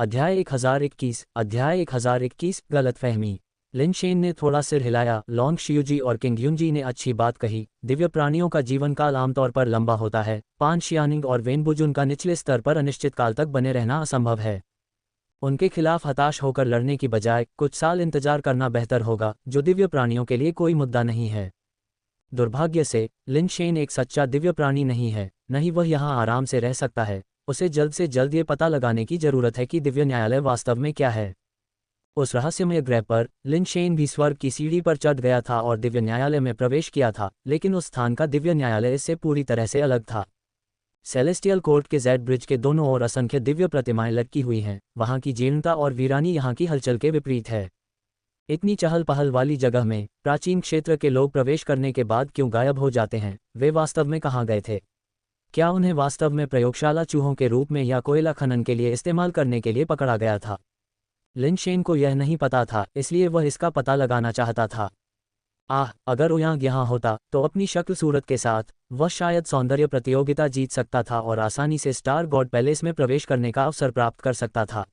अध्याय 1021 गलतफहमी। लिन शेन ने थोड़ा सिर हिलाया। लॉन्ग शियूजी और किंग युनजी ने अच्छी बात कही। दिव्य प्राणियों का जीवन काल आमतौर पर लंबा होता है। पान शियानिंग और वेनबुजुन का निचले स्तर पर अनिश्चित काल तक बने रहना असंभव है। उनके खिलाफ हताश होकर लड़ने की बजाय कुछ साल इंतजार करना बेहतर होगा, जो दिव्य प्राणियों के लिए कोई मुद्दा नहीं है। दुर्भाग्य से लिन शेन एक सच्चा दिव्य प्राणी नहीं है, नहीं वह यहाँ आराम से रह सकता है। उसे जल्द से जल्द ये पता लगाने की जरूरत है कि दिव्य न्यायालय वास्तव में क्या है। उस रहस्यमय ग्रह पर लिन शेन भी स्वर्ग की सीढ़ी पर चढ़ गया था और दिव्य न्यायालय में प्रवेश किया था, लेकिन उस स्थान का दिव्य न्यायालय इससे पूरी तरह से अलग था। सेलेस्टियल कोर्ट के जेड ब्रिज के दोनों ओर असंख्य दिव्य प्रतिमाएं लटकी हुई हैं। वहां की जीर्णता और वीरानी यहाँ की हलचल के विपरीत है। इतनी चहल पहल वाली जगह में प्राचीन क्षेत्र के लोग प्रवेश करने के बाद क्यों गायब हो जाते हैं? वे वास्तव में कहाँ गए थे? क्या उन्हें वास्तव में प्रयोगशाला चूहों के रूप में या कोयला खनन के लिए इस्तेमाल करने के लिए पकड़ा गया था? लिन शेन को यह नहीं पता था, इसलिए वह इसका पता लगाना चाहता था। अगर ओयांग यहाँ होता तो अपनी शक्ल सूरत के साथ वह शायद सौंदर्य प्रतियोगिता जीत सकता था और आसानी से स्टार गॉड पैलेस में प्रवेश करने का अवसर प्राप्त कर सकता था।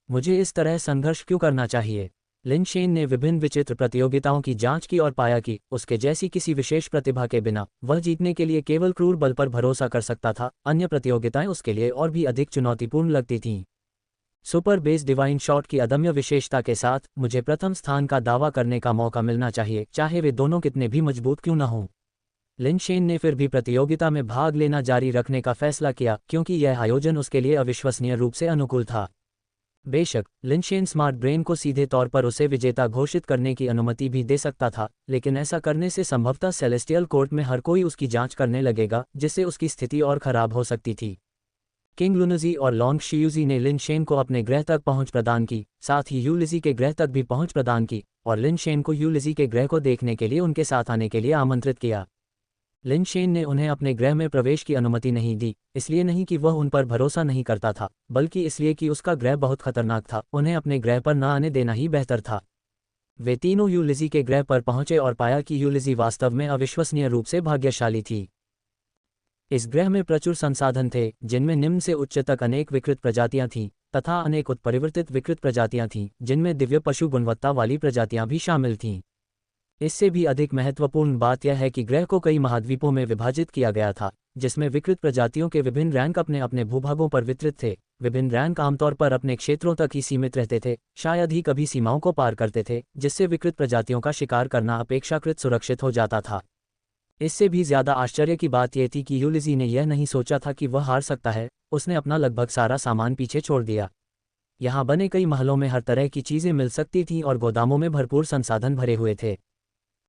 मुझे इस तरह संघर्ष क्यों करना चाहिए? लिन शेन ने विभिन्न विचित्र प्रतियोगिताओं की जांच की और पाया कि उसके जैसी किसी विशेष प्रतिभा के बिना वह जीतने के लिए केवल क्रूर बल पर भरोसा कर सकता था। अन्य प्रतियोगिताएं उसके लिए और भी अधिक चुनौतीपूर्ण लगती थीं। सुपर बेस डिवाइन शॉट की अदम्य विशेषता के साथ मुझे प्रथम स्थान का दावा करने का मौका मिलना चाहिए, चाहे वे दोनों कितने भी मजबूत क्यों न हों। लिन शेन ने फिर भी प्रतियोगिता में भाग लेना जारी रखने का फैसला किया, क्योंकि यह आयोजन उसके लिए अविश्वसनीय रूप से अनुकूल था। बेशक लिन शेन स्मार्ट ब्रेन को सीधे तौर पर उसे विजेता घोषित करने की अनुमति भी दे सकता था, लेकिन ऐसा करने से संभवतः सेलेस्टियल कोर्ट में हर कोई उसकी जांच करने लगेगा, जिससे उसकी स्थिति और खराब हो सकती थी। किंग लुनजी और लॉन्ग शियूजी ने लिन शेन को अपने ग्रह तक पहुंच प्रदान की, साथ ही यूलिजी के ग्रह तक भी पहुंच प्रदान की, और लिन शेन को यूलिजी के ग्रह को देखने के लिए उनके साथ आने के लिए आमंत्रित किया। लिन शेन ने उन्हें अपने ग्रह में प्रवेश की अनुमति नहीं दी, इसलिए नहीं कि वह उन पर भरोसा नहीं करता था, बल्कि इसलिए कि उसका ग्रह बहुत खतरनाक था। उन्हें अपने ग्रह पर न आने देना ही बेहतर था। वे तीनों यूलिजी के ग्रह पर पहुंचे और पाया कि यूलिजी वास्तव में अविश्वसनीय रूप से भाग्यशाली थी। इस ग्रह में प्रचुर संसाधन थे, जिनमें निम्न से उच्च तक अनेक विकृत प्रजातियां थीं, तथा अनेक उत्परिवर्तित विकृत प्रजातियां थीं, जिनमें दिव्य पशु गुणवत्ता वाली प्रजातियां भी शामिल थीं। इससे भी अधिक महत्वपूर्ण बात यह है कि ग्रह को कई महाद्वीपों में विभाजित किया गया था, जिसमें विकृत प्रजातियों के विभिन्न रैंक अपने अपने भूभागों पर वितरित थे। विभिन्न रैंक आमतौर पर अपने क्षेत्रों तक ही सीमित रहते थे, शायद ही कभी सीमाओं को पार करते थे, जिससे विकृत प्रजातियों का शिकार करना अपेक्षाकृत सुरक्षित हो जाता था। इससे भी ज्यादा आश्चर्य की बात यह थी कि यूलिजी ने यह नहीं सोचा था कि वह हार सकता है। उसने अपना लगभग सारा सामान पीछे छोड़ दिया। यहाँ बने कई महलों में हर तरह की चीजें मिल सकती थीं और गोदामों में भरपूर संसाधन भरे हुए थे।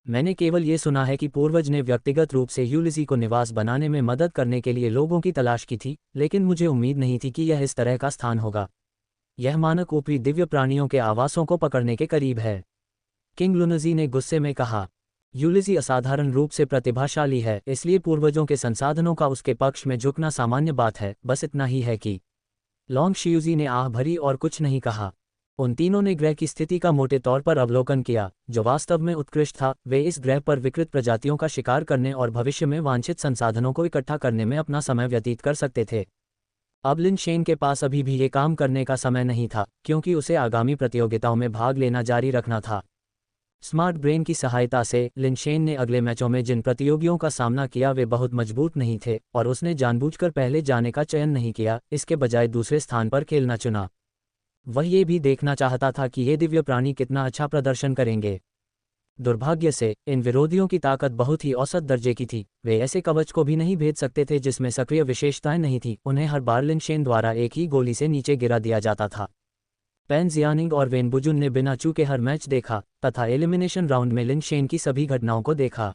मैंने केवल ये सुना है कि पूर्वज ने व्यक्तिगत रूप से यूलिजी को निवास बनाने में मदद करने के लिए लोगों की तलाश की थी, लेकिन मुझे उम्मीद नहीं थी कि यह इस तरह का स्थान होगा। यह मानक ऊपरी दिव्य प्राणियों के आवासों को पकड़ने के करीब है। किंग लुनजी ने गुस्से में कहा। यूलिजी असाधारण रूप से प्रतिभाशाली है, इसलिए पूर्वजों के संसाधनों का उसके पक्ष में झुकना सामान्य बात है। बस इतना ही है कि लॉन्ग शियूजी ने आह भरी और कुछ नहीं कहा। उन तीनों ने ग्रह की स्थिति का मोटे तौर पर अवलोकन किया, जो वास्तव में उत्कृष्ट था। वे इस ग्रह पर विकृत प्रजातियों का शिकार करने और भविष्य में वांछित संसाधनों को इकट्ठा करने में अपना समय व्यतीत कर सकते थे। अब लिन शेन के पास अभी भी ये काम करने का समय नहीं था, क्योंकि उसे आगामी प्रतियोगिताओं में भाग लेना जारी रखना था। स्मार्ट ब्रेन की सहायता से लिन शेन ने अगले मैचों में जिन प्रतियोगियों का सामना किया वे बहुत मजबूत नहीं थे, और उसने जानबूझकर पहले जाने का चयन नहीं किया, इसके बजाय दूसरे स्थान पर खेलना चुना। वह ये भी देखना चाहता था कि ये दिव्य प्राणी कितना अच्छा प्रदर्शन करेंगे। दुर्भाग्य से इन विरोधियों की ताकत बहुत ही औसत दर्जे की थी। वे ऐसे कवच को भी नहीं भेज सकते थे जिसमें सक्रिय विशेषताएं नहीं थीं। उन्हें हर बार लिन शेन द्वारा एक ही गोली से नीचे गिरा दिया जाता था। पैन जियानिंग और वेनबुजुन ने बिना चूके हर मैच देखा, तथा एलिमिनेशन राउंड में लिन शेन की सभी घटनाओं को देखा।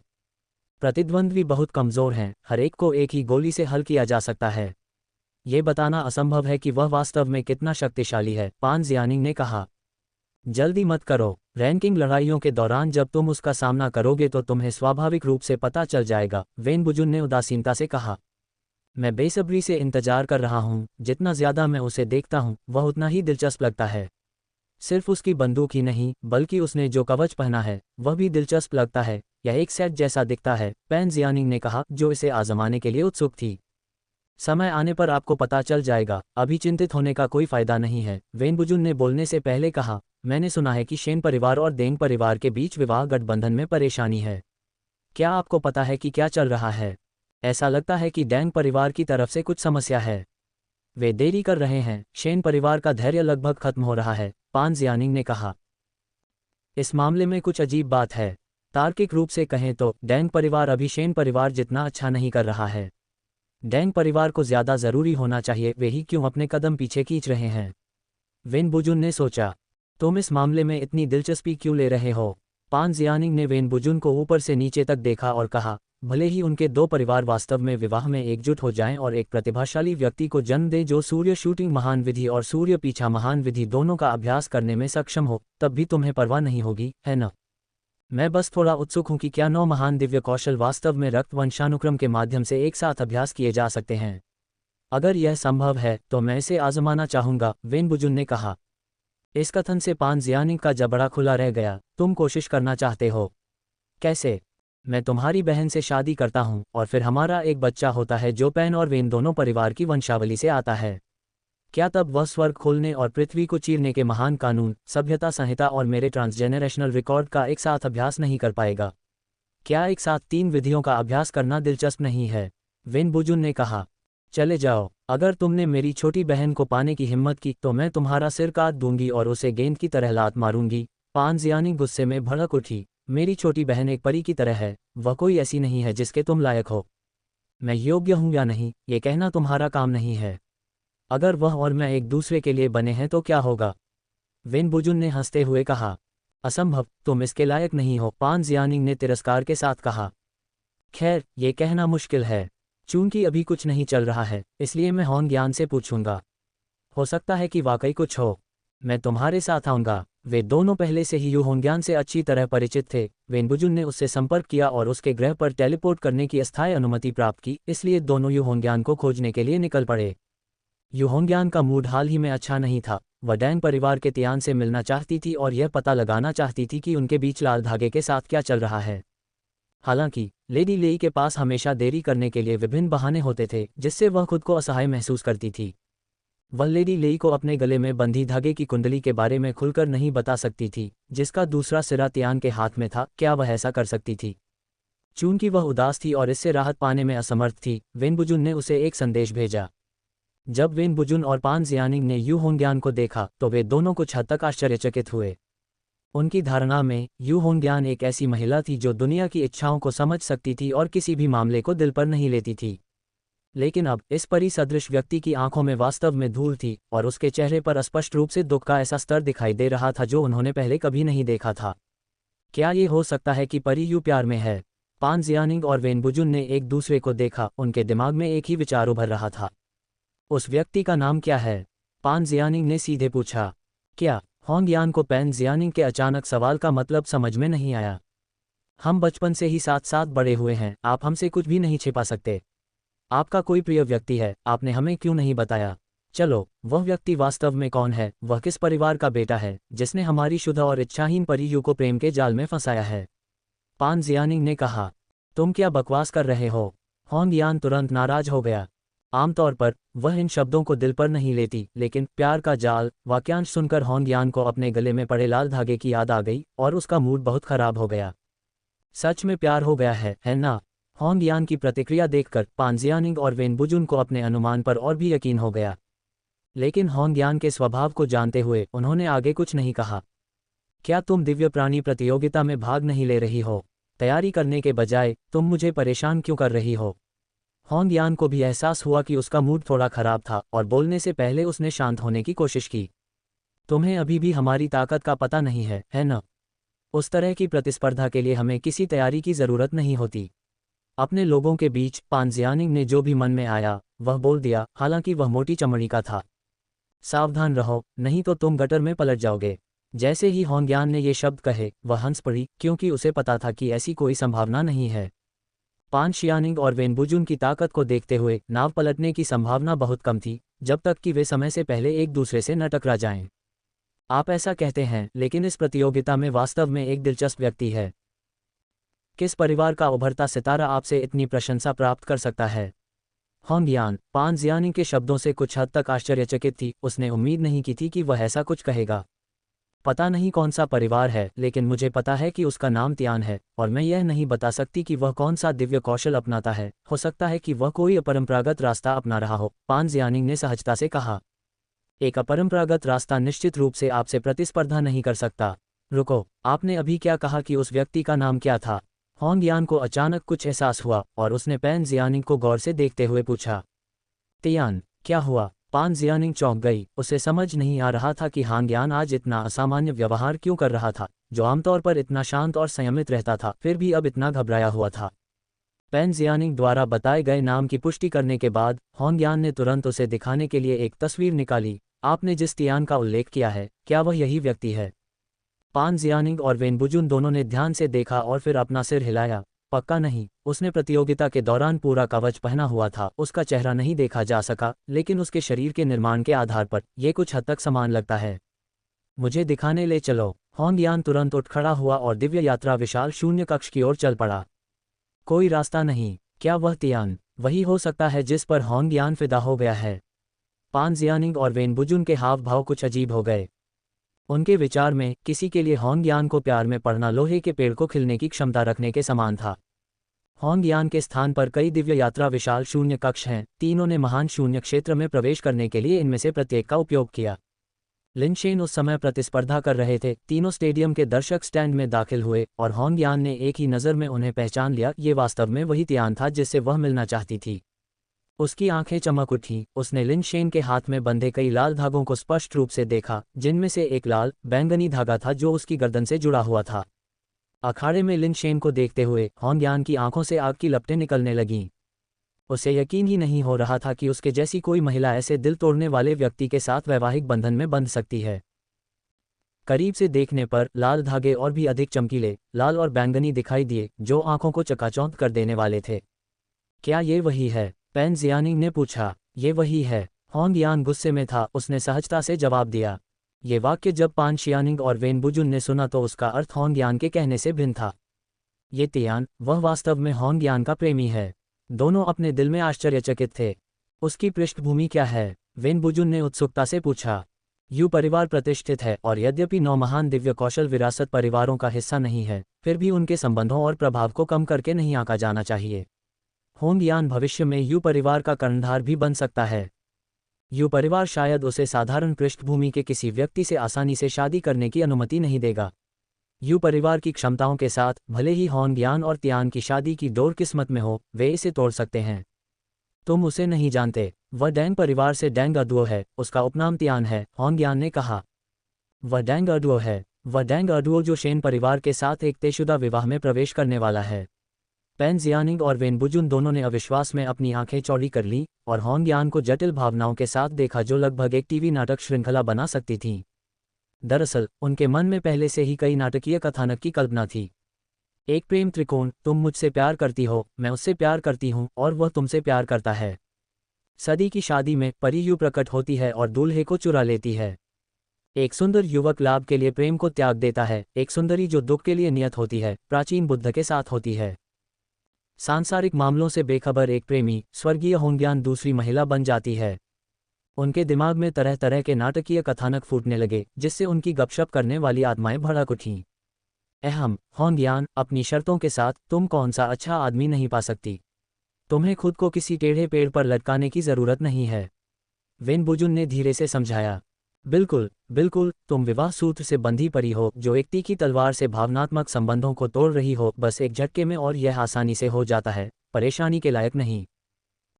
प्रतिद्वंद्वी बहुत कमजोर हैं, हर एक को एक ही गोली से हल किया जा सकता है। ये बताना असंभव है कि वह वास्तव में कितना शक्तिशाली है, पान जियानिंग ने कहा। जल्दी मत करो, रैंकिंग लड़ाइयों के दौरान जब तुम उसका सामना करोगे तो तुम्हें स्वाभाविक रूप से पता चल जाएगा, वेनबुजुन ने उदासीनता से कहा। मैं बेसब्री से इंतजार कर रहा हूँ। जितना ज्यादा मैं उसे देखता हूँ वह उतना ही दिलचस्प लगता है। सिर्फ उसकी बंदूक ही नहीं, बल्कि उसने जो कवच पहना है वह भी दिलचस्प लगता है। यह एक सेट जैसा दिखता है, पैन जियानिंग ने कहा, जो इसे आजमाने के लिए उत्सुक थी। समय आने पर आपको पता चल जाएगा, अभी चिंतित होने का कोई फायदा नहीं है, वेनबुजुन ने बोलने से पहले कहा। मैंने सुना है कि शेन परिवार और देंग परिवार के बीच विवाह गठबंधन में परेशानी है। क्या आपको पता है कि क्या चल रहा है? ऐसा लगता है कि डेंग परिवार की तरफ से कुछ समस्या है। वे देरी कर रहे हैं, शेन परिवार का धैर्य लगभग खत्म हो रहा है, पान जियानिंग ने कहा। इस मामले में कुछ अजीब बात है। तार्किक रूप से कहें तो डेंग परिवार अभी शेन परिवार जितना अच्छा नहीं कर रहा है। डेंग परिवार को ज्यादा जरूरी होना चाहिए, वे ही क्यों अपने कदम पीछे खींच रहे हैं? वेनबुजुन ने सोचा। तुम इस मामले में इतनी दिलचस्पी क्यों ले रहे हो? पान जियानिंग ने वेनबुजुन को ऊपर से नीचे तक देखा और कहा, भले ही उनके दो परिवार वास्तव में विवाह में एकजुट हो जाएं और एक प्रतिभाशाली व्यक्ति को जन्म दें जो सूर्य शूटिंग महान विधि और सूर्य पीछा महान विधि दोनों का अभ्यास करने में सक्षम हो, तब भी तुम्हें परवाह नहीं होगी, है न? मैं बस थोड़ा उत्सुक हूं कि क्या 9 महान दिव्य कौशल वास्तव में रक्त वंशानुक्रम के माध्यम से एक साथ अभ्यास किए जा सकते हैं। अगर यह संभव है तो मैं इसे आजमाना चाहूंगा, वेनबुजुन ने कहा। इस कथन से पान जियानिंग का जबड़ा खुला रह गया। तुम कोशिश करना चाहते हो? कैसे? मैं तुम्हारी बहन से शादी करता हूं और फिर हमारा एक बच्चा होता है जो पैन और वेन दोनों परिवार की वंशावली से आता है। क्या तब वह स्वर्ग खोलने और पृथ्वी को चीरने के महान कानून, सभ्यता संहिता और मेरे ट्रांसजेनरेशनल रिकॉर्ड का एक साथ अभ्यास नहीं कर पाएगा? क्या एक साथ 3 विधियों का अभ्यास करना दिलचस्प नहीं है? वेनबुजुन ने कहा। चले जाओ, अगर तुमने मेरी छोटी बहन को पाने की हिम्मत की तो मैं तुम्हारा सिर काट दूंगी और उसे गेंद की तरह लात मारूंगी। पान जियानिंग गुस्से में भड़क उठी। मेरी छोटी बहन एक परी की तरह है, वह कोई ऐसी नहीं है जिसके तुम लायक हो। मैं योग्य हूं या नहीं, ये कहना तुम्हारा काम नहीं है। अगर वह और मैं एक दूसरे के लिए बने हैं तो क्या होगा? वेनबुजुन ने हंसते हुए कहा। असंभव, तुम इसके लायक नहीं हो, पान जियानिंग ने तिरस्कार के साथ कहा। खैर, ये कहना मुश्किल है। चूंकि अभी कुछ नहीं चल रहा है, इसलिए मैं होंग्यान से पूछूंगा। हो सकता है कि वाकई कुछ हो। मैं तुम्हारे साथ आऊंगा। वे दोनों पहले से ही यू होंग्यान से अच्छी तरह परिचित थे। वेनबुजुन ने उससे संपर्क किया और उसके ग्रह पर टेलीपोर्ट करने की अस्थायी अनुमति प्राप्त की, इसलिए दोनों यू होंग्यान को खोजने के लिए निकल पड़े। यू होंग्यान का मूड हाल ही में अच्छा नहीं था। वह डैंग परिवार के तियान से मिलना चाहती थी और यह पता लगाना चाहती थी कि उनके बीच लाल धागे के साथ क्या चल रहा है। हालांकि लेडी लेई के पास हमेशा देरी करने के लिए विभिन्न बहाने होते थे, जिससे वह खुद को असहाय महसूस करती थी। वह लेडी लेई को अपने गले में बंधी धागे की कुंडली के बारे में खुलकर नहीं बता सकती थी, जिसका दूसरा सिरा तियान के हाथ में था। क्या वह ऐसा कर सकती थी? चूंकि वह उदास थी और इससे राहत पाने में असमर्थ थी, वेनबुजुन ने उसे एक संदेश भेजा। जब वेनबुजुन और पान जियानिंग ने यू होंग्यान को देखा तो वे दोनों कुछ हद तक आश्चर्यचकित हुए। उनकी धारणा में यू होंग्यान एक ऐसी महिला थी जो दुनिया की इच्छाओं को समझ सकती थी और किसी भी मामले को दिल पर नहीं लेती थी। लेकिन अब इस परी सदृश व्यक्ति की आंखों में वास्तव में धूल थी और उसके चेहरे पर स्पष्ट रूप से दुख का ऐसा स्तर दिखाई दे रहा था जो उन्होंने पहले कभी नहीं देखा था। क्या ये हो सकता है कि परी यू प्यार में है? पान जियानिंग और वेनबुजुन ने एक दूसरे को देखा। उनके दिमाग में एक ही विचार उभर रहा था। उस व्यक्ति का नाम क्या है? पान जियानिंग ने सीधे पूछा। क्या? होंग्यान को पैन जियानिंग के अचानक सवाल का मतलब समझ में नहीं आया। हम बचपन से ही साथ साथ बड़े हुए हैं, आप हमसे कुछ भी नहीं छिपा सकते। आपका कोई प्रिय व्यक्ति है, आपने हमें क्यों नहीं बताया? चलो, वह व्यक्ति वास्तव में कौन है? वह किस परिवार का बेटा है जिसने हमारी शुद्ध और इच्छाहीन परी यू को प्रेम के जाल में फंसाया है? पान जियानिंग ने कहा। तुम क्या बकवास कर रहे हो? होंग्यान तुरंत नाराज हो गया। आमतौर पर वह इन शब्दों को दिल पर नहीं लेती, लेकिन प्यार का जाल वाक्यांश सुनकर होंग्यान को अपने गले में पड़े लाल धागे की याद आ गई और उसका मूड बहुत खराब हो गया। सच में प्यार हो गया है ना? होंग्यान की प्रतिक्रिया देखकर पान जियानिंग और वेनबुजुन को अपने अनुमान पर और भी यकीन हो गया। लेकिन होंग्यान के स्वभाव को जानते हुए उन्होंने आगे कुछ नहीं कहा। क्या तुम दिव्य प्राणी प्रतियोगिता में भाग नहीं ले रही हो? तैयारी करने के बजाय तुम मुझे परेशान क्यों कर रही हो? होंग्यान को भी एहसास हुआ कि उसका मूड थोड़ा खराब था और बोलने से पहले उसने शांत होने की कोशिश की। तुम्हें अभी भी हमारी ताकत का पता नहीं है न? उस तरह की प्रतिस्पर्धा के लिए हमें किसी तैयारी की जरूरत नहीं होती। अपने लोगों के बीच पान जियानिंग ने जो भी मन में आया वह बोल दिया, हालांकि वह मोटी चमड़ी का था। सावधान रहो, नहीं तो तुम गटर में पलट जाओगे। जैसे ही होंग्यान ने ये शब्द कहे वह हंस पड़ी, क्योंकि उसे पता था कि ऐसी कोई संभावना नहीं है। पान जियानिंग और वेनबुजुन की ताकत को देखते हुए नाव पलटने की संभावना बहुत कम थी, जब तक कि वे समय से पहले एक दूसरे से न टकरा जाएं। आप ऐसा कहते हैं, लेकिन इस प्रतियोगिता में वास्तव में एक दिलचस्प व्यक्ति है। किस परिवार का उभरता सितारा आपसे इतनी प्रशंसा प्राप्त कर सकता है? होंग यान पान जियानिंग के शब्दों से कुछ हद तक आश्चर्यचकित थी। उसने उम्मीद नहीं की थी कि वह ऐसा कुछ कहेगा। पता नहीं कौन सा परिवार है, लेकिन मुझे पता है कि उसका नाम तियान है, और मैं यह नहीं बता सकती कि वह कौन सा दिव्य कौशल अपनाता है। हो सकता है कि वह कोई अपरंपरागत रास्ता अपना रहा हो, पान जियानिंग ने सहजता से कहा। एक अपरंपरागत रास्ता निश्चित रूप से आपसे प्रतिस्पर्धा नहीं कर सकता। रुको, आपने अभी क्या कहा कि उस व्यक्ति का नाम क्या था? होंग यान को अचानक कुछ एहसास हुआ और उसने पैन जियानिंग को गौर से देखते हुए पूछा। तियान, क्या हुआ? पान जियानिंग चौंक गई। उसे समझ नहीं आ रहा था कि हांग यान आज इतना असामान्य व्यवहार क्यों कर रहा था, जो आमतौर पर इतना शांत और संयमित रहता था, फिर भी अब इतना घबराया हुआ था। पैन जियानिंग द्वारा बताए गए नाम की पुष्टि करने के बाद होंग यान ने तुरंत उसे दिखाने के लिए एक तस्वीर निकाली। आपने जिस तियान का उल्लेख किया है, क्या वह यही व्यक्ति है? पान जियानिंग और वेनबुजुन दोनों ने ध्यान से देखा और फिर अपना सिर हिलाया। पक्का नहीं, उसने प्रतियोगिता के दौरान पूरा कवच पहना हुआ था। उसका चेहरा नहीं देखा जा सका, लेकिन उसके शरीर के निर्माण के आधार पर यह कुछ हद तक समान लगता है। मुझे दिखाने ले चलो। होंग यान तुरंत उठ खड़ा हुआ और दिव्य यात्रा विशाल शून्य कक्ष की ओर चल पड़ा। कोई रास्ता नहीं। क्या वह तियान वही हो सकता है जिस पर होंग यान फिदा हो गया है? पान जियानिंग और वेनबुजुन के हाव भाव कुछ अजीब हो गए। उनके विचार में किसी के लिए होंग यान को प्यार में पड़ना लोहे के पेड़ को खिलने की क्षमता रखने के समान था। होंग यान के स्थान पर कई दिव्य यात्रा विशाल शून्य कक्ष हैं। तीनों ने महान शून्य क्षेत्र में प्रवेश करने के लिए इनमें से प्रत्येक का उपयोग किया। लिनशेन उस समय प्रतिस्पर्धा कर रहे थे। तीनों स्टेडियम के दर्शक स्टैंड में दाखिल हुए और होंग यान ने एक ही नज़र में उन्हें पहचान लिया। ये वास्तव में वही तियान था जिससे वह मिलना चाहती थी। उसकी आंखें चमक उठीं। उसने लिनशेन के हाथ में बंधे कई लाल धागों को स्पष्ट रूप से देखा, जिनमें से एक लाल बैंगनी धागा था जो उसकी गर्दन से जुड़ा हुआ था। अखाड़े में लिनशेन को देखते हुए होंग यान की आंखों से आग की लपटें निकलने लगीं। उसे यकीन ही नहीं हो रहा था कि उसके जैसी कोई महिला ऐसे दिल तोड़ने वाले व्यक्ति के साथ वैवाहिक बंधन में बंध सकती है। करीब से देखने पर लाल धागे और भी अधिक चमकीले, लाल और बैंगनी दिखाई दिए, जो आंखों को चकाचौंध कर देने वाले थे। क्या ये वही है? पैन जियानिंग ने पूछा। ये वही है। होंग यान गुस्से में था। उसने सहजता से जवाब दिया। ये वाक्य जब पान शियानिंग और वेनबुजुन ने सुना तो उसका अर्थ होंग यान के कहने से भिन्न था। ये तियान, वह वास्तव में होंग यान का प्रेमी है। दोनों अपने दिल में आश्चर्यचकित थे। उसकी पृष्ठभूमि क्या है? वेनबुजुन ने उत्सुकता से पूछा। यू परिवार प्रतिष्ठित है, और यद्यपि 9 महान दिव्य कौशल विरासत परिवारों का हिस्सा नहीं है, फिर भी उनके संबंधों और प्रभाव को कम करके नहीं आंका जाना चाहिए। होंग यान भविष्य में यू परिवार का कर्णधार भी बन सकता है। यू परिवार शायद उसे साधारण पृष्ठभूमि के किसी व्यक्ति से आसानी से शादी करने की अनुमति नहीं देगा। यू परिवार की क्षमताओं के साथ, भले ही होंग यान और तियान की शादी की डोर किस्मत में हो, वे इसे तोड़ सकते हैं। तुम उसे नहीं जानते। वह डैंग परिवार से डैंग अडुओ है। उसका उपनाम तियान है, होंग यान ने कहा। वह डैंग अडुओ है। वह डैंग अडुओ जो शेन परिवार के साथ एक तयशुदा विवाह में प्रवेश करने वाला है। पैन जियानिंग और वेनबुजुन दोनों ने अविश्वास में अपनी आंखें चौड़ी कर लीं और होंग यान को जटिल भावनाओं के साथ देखा जो लगभग एक टीवी नाटक श्रृंखला बना सकती थीं। दरअसल उनके मन में पहले से ही कई नाटकीय कथानक की कल्पना थी। एक प्रेम त्रिकोण, तुम मुझसे प्यार करती हो, मैं उससे प्यार करती हूँ और वह तुमसे प्यार करता है। सदी की शादी में परी यूं प्रकट होती है और दूल्हे को चुरा लेती है। एक सुंदर युवक लाभ के लिए प्रेम को त्याग देता है। एक सुंदरी जो दुख के लिए नियत होती है, प्राचीन बुद्ध के साथ होती है। सांसारिक मामलों से बेखबर एक प्रेमी, स्वर्गीय होंग यान दूसरी महिला बन जाती है। उनके दिमाग में तरह तरह के नाटकीय कथानक फूटने लगे, जिससे उनकी गपशप करने वाली आत्माएं भड़क उठीं। अहम, होंग यान, अपनी शर्तों के साथ तुम कौन सा अच्छा आदमी नहीं पा सकती। तुम्हें खुद को किसी टेढ़े पेड़ पर लटकाने की जरूरत नहीं है। वेनबुजुन ने धीरे से समझाया। बिल्कुल बिल्कुल, तुम विवाह सूत्र से बंधी परी हो जो एक तीखी तलवार से भावनात्मक संबंधों को तोड़ रही हो, बस एक झटके में, और यह आसानी से हो जाता है, परेशानी के लायक नहीं।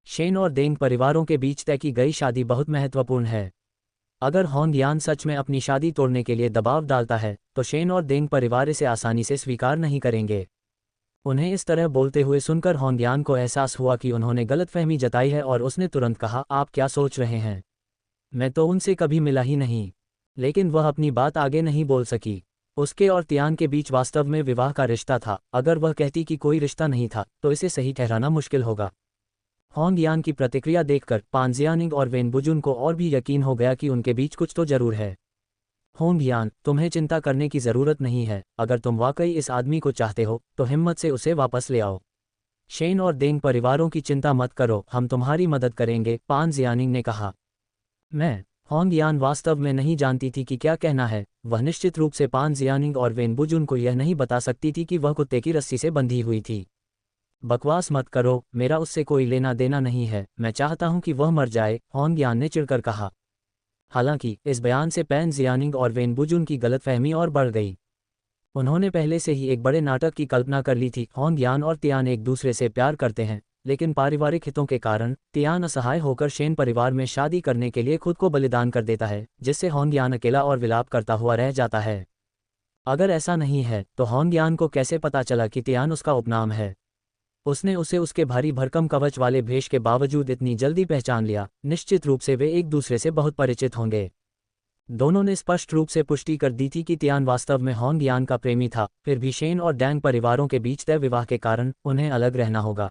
शेन और देंग परिवारों के बीच तय की गई शादी बहुत महत्वपूर्ण है। अगर होंग यान सच में अपनी शादी तोड़ने के लिए दबाव डालता है, तो शेन और देंग परिवार इसे आसानी से स्वीकार नहीं करेंगे। उन्हें इस तरह बोलते हुए सुनकर होंग यान को एहसास हुआ कि उन्होंने गलतफहमी जताई है, और उसने तुरंत कहा, आप क्या सोच रहे हैं? मैं तो उनसे कभी मिला ही नहीं। लेकिन वह अपनी बात आगे नहीं बोल सकी। उसके और तियान के बीच वास्तव में विवाह का रिश्ता था। अगर वह कहती कि कोई रिश्ता नहीं था, तो इसे सही ठहराना मुश्किल होगा। होंग यान की प्रतिक्रिया देखकर पान जियानिंग और वेनबुजुन को और भी यकीन हो गया कि उनके बीच कुछ तो जरूर है। होंग यान, तुम्हें चिंता करने की जरूरत नहीं है। अगर तुम वाकई इस आदमी को चाहते हो, तो हिम्मत से उसे वापस ले आओ। शेन और देंग परिवारों की चिंता मत करो, हम तुम्हारी मदद करेंगे, पान जियानिंग ने कहा। मैं होंग यान वास्तव में नहीं जानती थी कि क्या कहना है। वह निश्चित रूप से पान जियानिंग और वेन बुजुन को यह नहीं बता सकती थी कि वह कुत्ते की रस्सी से बंधी हुई थी। बकवास मत करो, मेरा उससे कोई लेना देना नहीं है, मैं चाहता हूं कि वह मर जाए, होंग यान ने चिढ़कर कहा। हालांकि इस बयान से पैन जियानिंग और वेन बुजुन की गलतफहमी और बढ़ गई। उन्होंने पहले से ही एक बड़े नाटक की कल्पना कर ली थी। होंग यान और तियान एक दूसरे से प्यार करते हैं, लेकिन पारिवारिक हितों के कारण तियान असहाय होकर शेन परिवार में शादी करने के लिए खुद को बलिदान कर देता है, जिससे होंग यान अकेला और विलाप करता हुआ रह जाता है। अगर ऐसा नहीं है तो होंग यान को कैसे पता चला कि तियान उसका उपनाम है? उसने उसे उसके भारी भरकम कवच वाले भेष के बावजूद इतनी जल्दी पहचान लिया। निश्चित रूप से वे एक दूसरे से बहुत परिचित होंगे। दोनों ने स्पष्ट रूप से पुष्टि कर दी थी कि तियान वास्तव में होंग यान का प्रेमी था। फिर भी शेन और डैंग परिवारों के बीच तय विवाह के कारण उन्हें अलग रहना होगा।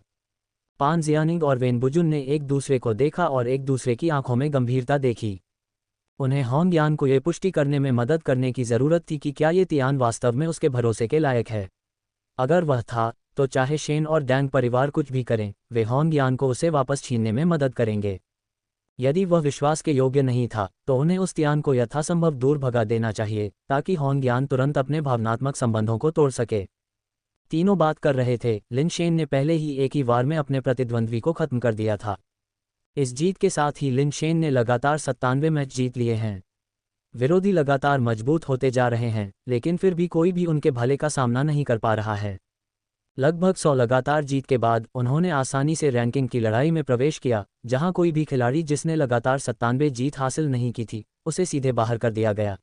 पान जियानिंग और वेन बुजुन ने एक दूसरे को देखा और एक दूसरे की आंखों में गंभीरता देखी। उन्हें होंग यान को यह पुष्टि करने में मदद करने की जरूरत थी कि क्या ये तियान वास्तव में उसके भरोसे के लायक है। अगर वह था, तो चाहे शेन और डैंग परिवार कुछ भी करें, वे होंग यान को उसे वापस छीनने में मदद करेंगे। यदि वह विश्वास के योग्य नहीं था, तो उन्हें उस तियान को यथासंभव दूर भगा देना चाहिए, ताकि होंग यान तुरंत अपने भावनात्मक संबंधों को तोड़ सके। तीनों बात कर रहे थे। लिन शेन ने पहले ही एक ही वार में अपने प्रतिद्वंद्वी को खत्म कर दिया था। इस जीत के साथ ही लिन शेन ने लगातार 97 मैच जीत लिए हैं। विरोधी लगातार मजबूत होते जा रहे हैं, लेकिन फिर भी कोई भी उनके भले का सामना नहीं कर पा रहा है। लगभग 100 लगातार जीत के बाद उन्होंने आसानी से रैंकिंग की लड़ाई में प्रवेश किया, जहां कोई भी खिलाड़ी जिसने लगातार 97 जीत हासिल नहीं की थी, उसे सीधे बाहर कर दिया गया।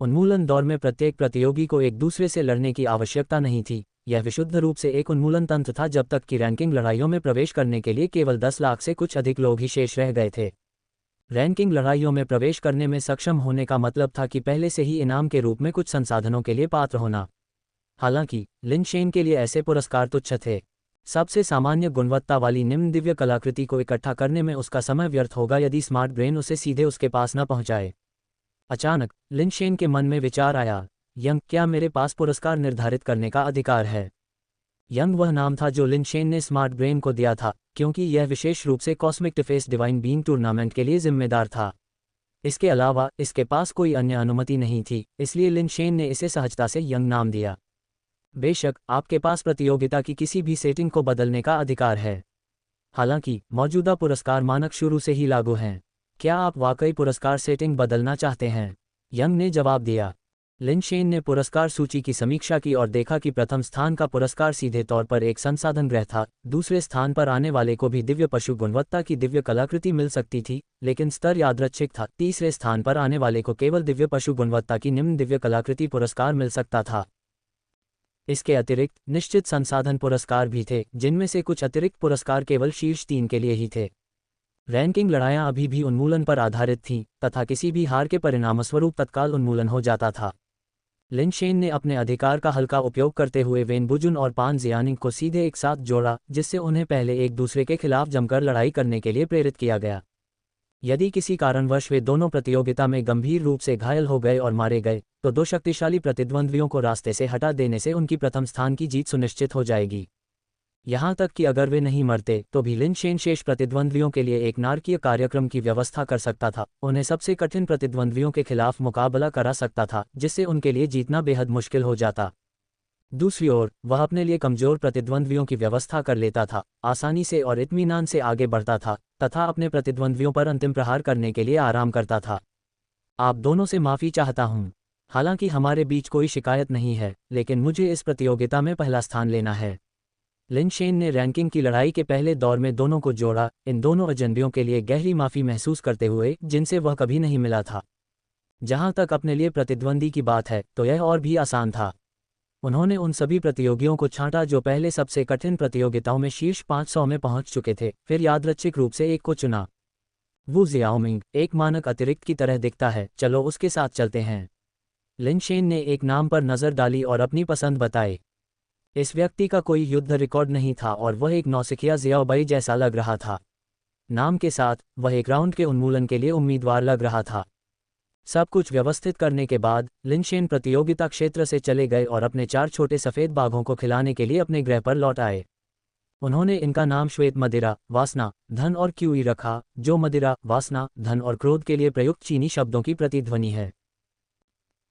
उन्मूलन दौर में प्रत्येक प्रतियोगी को एक दूसरे से लड़ने की आवश्यकता नहीं थी। यह विशुद्ध रूप से एक उन्मूलन तंत्र था, जब तक कि रैंकिंग लड़ाइयों में प्रवेश करने के लिए केवल 10 लाख से कुछ अधिक लोग ही शेष रह गए थे। रैंकिंग लड़ाइयों में प्रवेश करने में सक्षम होने का मतलब था कि पहले से ही इनाम के रूप में कुछ संसाधनों के लिए पात्र होना। हालांकि लिन शेन के लिए ऐसे पुरस्कार तुच्छ थे। सबसे सामान्य गुणवत्ता वाली निम्न दिव्य कलाकृति को इकट्ठा करने में उसका समय व्यर्थ होगा यदि स्मार्ट ब्रेन उसे सीधे उसके पास न पहुंचाए। अचानक लिन शेन के मन में विचार आया, यंग, क्या मेरे पास पुरस्कार निर्धारित करने का अधिकार है? यंग वह नाम था जो लिन शेन ने स्मार्ट ब्रेन को दिया था, क्योंकि यह विशेष रूप से कॉस्मिक टिफेस डिवाइन बीइंग टूर्नामेंट के लिए जिम्मेदार था। इसके अलावा इसके पास कोई अन्य अनुमति नहीं थी, इसलिए लिन शेन ने इसे सहजता से यंग नाम दिया। बेशक आपके पास प्रतियोगिता की किसी भी सेटिंग को बदलने का अधिकार है। हालांकि मौजूदा पुरस्कार मानक शुरू से ही लागू हैं। क्या आप वाकई पुरस्कार सेटिंग बदलना चाहते हैं? यंग ने जवाब दिया। लिन शेन ने पुरस्कार सूची की समीक्षा की और देखा कि प्रथम स्थान का पुरस्कार सीधे तौर पर एक संसाधन ग्रह था। दूसरे स्थान पर आने वाले को भी दिव्य पशु गुणवत्ता की दिव्य कलाकृति मिल सकती थी, लेकिन स्तर यादृच्छिक था। तीसरे स्थान पर आने वाले को केवल दिव्य पशु गुणवत्ता की निम्न दिव्य कलाकृति पुरस्कार मिल सकता था। इसके अतिरिक्त निश्चित संसाधन पुरस्कार भी थे, जिनमें से कुछ अतिरिक्त पुरस्कार केवल शीर्ष 3 के लिए ही थे। रैंकिंग लड़ाइयां अभी भी उन्मूलन पर आधारित थीं, तथा किसी भी हार के परिणामस्वरूप तत्काल उन्मूलन हो जाता था। लिन शेन ने अपने अधिकार का हल्का उपयोग करते हुए वेन बुजुन और पान जियानिंग को सीधे एक साथ जोड़ा, जिससे उन्हें पहले एक दूसरे के खिलाफ जमकर लड़ाई करने के लिए प्रेरित किया गया। यदि किसी कारणवश वे दोनों प्रतियोगिता में गंभीर रूप से घायल हो गए और मारे गए, तो दो शक्तिशाली प्रतिद्वंद्वियों को रास्ते से हटा देने से उनकी प्रथम स्थान की जीत सुनिश्चित हो जाएगी। यहाँ तक कि अगर वे नहीं मरते, तो भी लिन शेन शेष प्रतिद्वंद्वियों के लिए एक नारकीय कार्यक्रम की व्यवस्था कर सकता था। उन्हें सबसे कठिन प्रतिद्वंद्वियों के खिलाफ मुकाबला करा सकता था, जिससे उनके लिए जीतना बेहद मुश्किल हो जाता। दूसरी ओर वह अपने लिए कमजोर प्रतिद्वंद्वियों की व्यवस्था कर लेता था, आसानी से और इत्मीनान से आगे बढ़ता था, तथा अपने प्रतिद्वंद्वियों पर अंतिम प्रहार करने के लिए आराम करता था। आप दोनों से माफ़ी चाहता हूँ। हालांकि हमारे बीच कोई शिकायत नहीं है, लेकिन मुझे इस प्रतियोगिता में पहला स्थान लेना है। लिन शेन ने रैंकिंग की लड़ाई के पहले दौर में दोनों को जोड़ा, इन दोनों अजनबियों के लिए गहरी माफ़ी महसूस करते हुए, जिनसे वह कभी नहीं मिला था। जहाँ तक अपने लिए प्रतिद्वंदी की बात है, तो यह और भी आसान था। उन्होंने उन सभी प्रतियोगियों को छांटा जो पहले सबसे कठिन प्रतियोगिताओं में शीर्ष 500 में पहुंच चुके थे, फिर यादृच्छिक रूप से एक को चुना। वू जियाओमिंग एक मानक अतिरिक्त की तरह दिखता है, चलो उसके साथ चलते हैं। लिन शेन ने एक नाम पर नज़र डाली और अपनी पसंद बताई। इस व्यक्ति का कोई युद्ध रिकॉर्ड नहीं था और वह एक नौसिखिया ज़ियाओबई जैसा लग रहा था। नाम के साथ वह एक राउंड के उन्मूलन के लिए उम्मीदवार लग रहा था। सब कुछ व्यवस्थित करने के बाद लिन शेन प्रतियोगिता क्षेत्र से चले गए और अपने 4 छोटे सफ़ेद बाघों को खिलाने के लिए अपने ग्रह पर लौट आए। उन्होंने इनका नाम श्वेत मदिरा, वासना, धन और क्यूई रखा, जो मदिरा, वासना, धन और क्रोध के लिए प्रयुक्त चीनी शब्दों की प्रतिध्वनि है।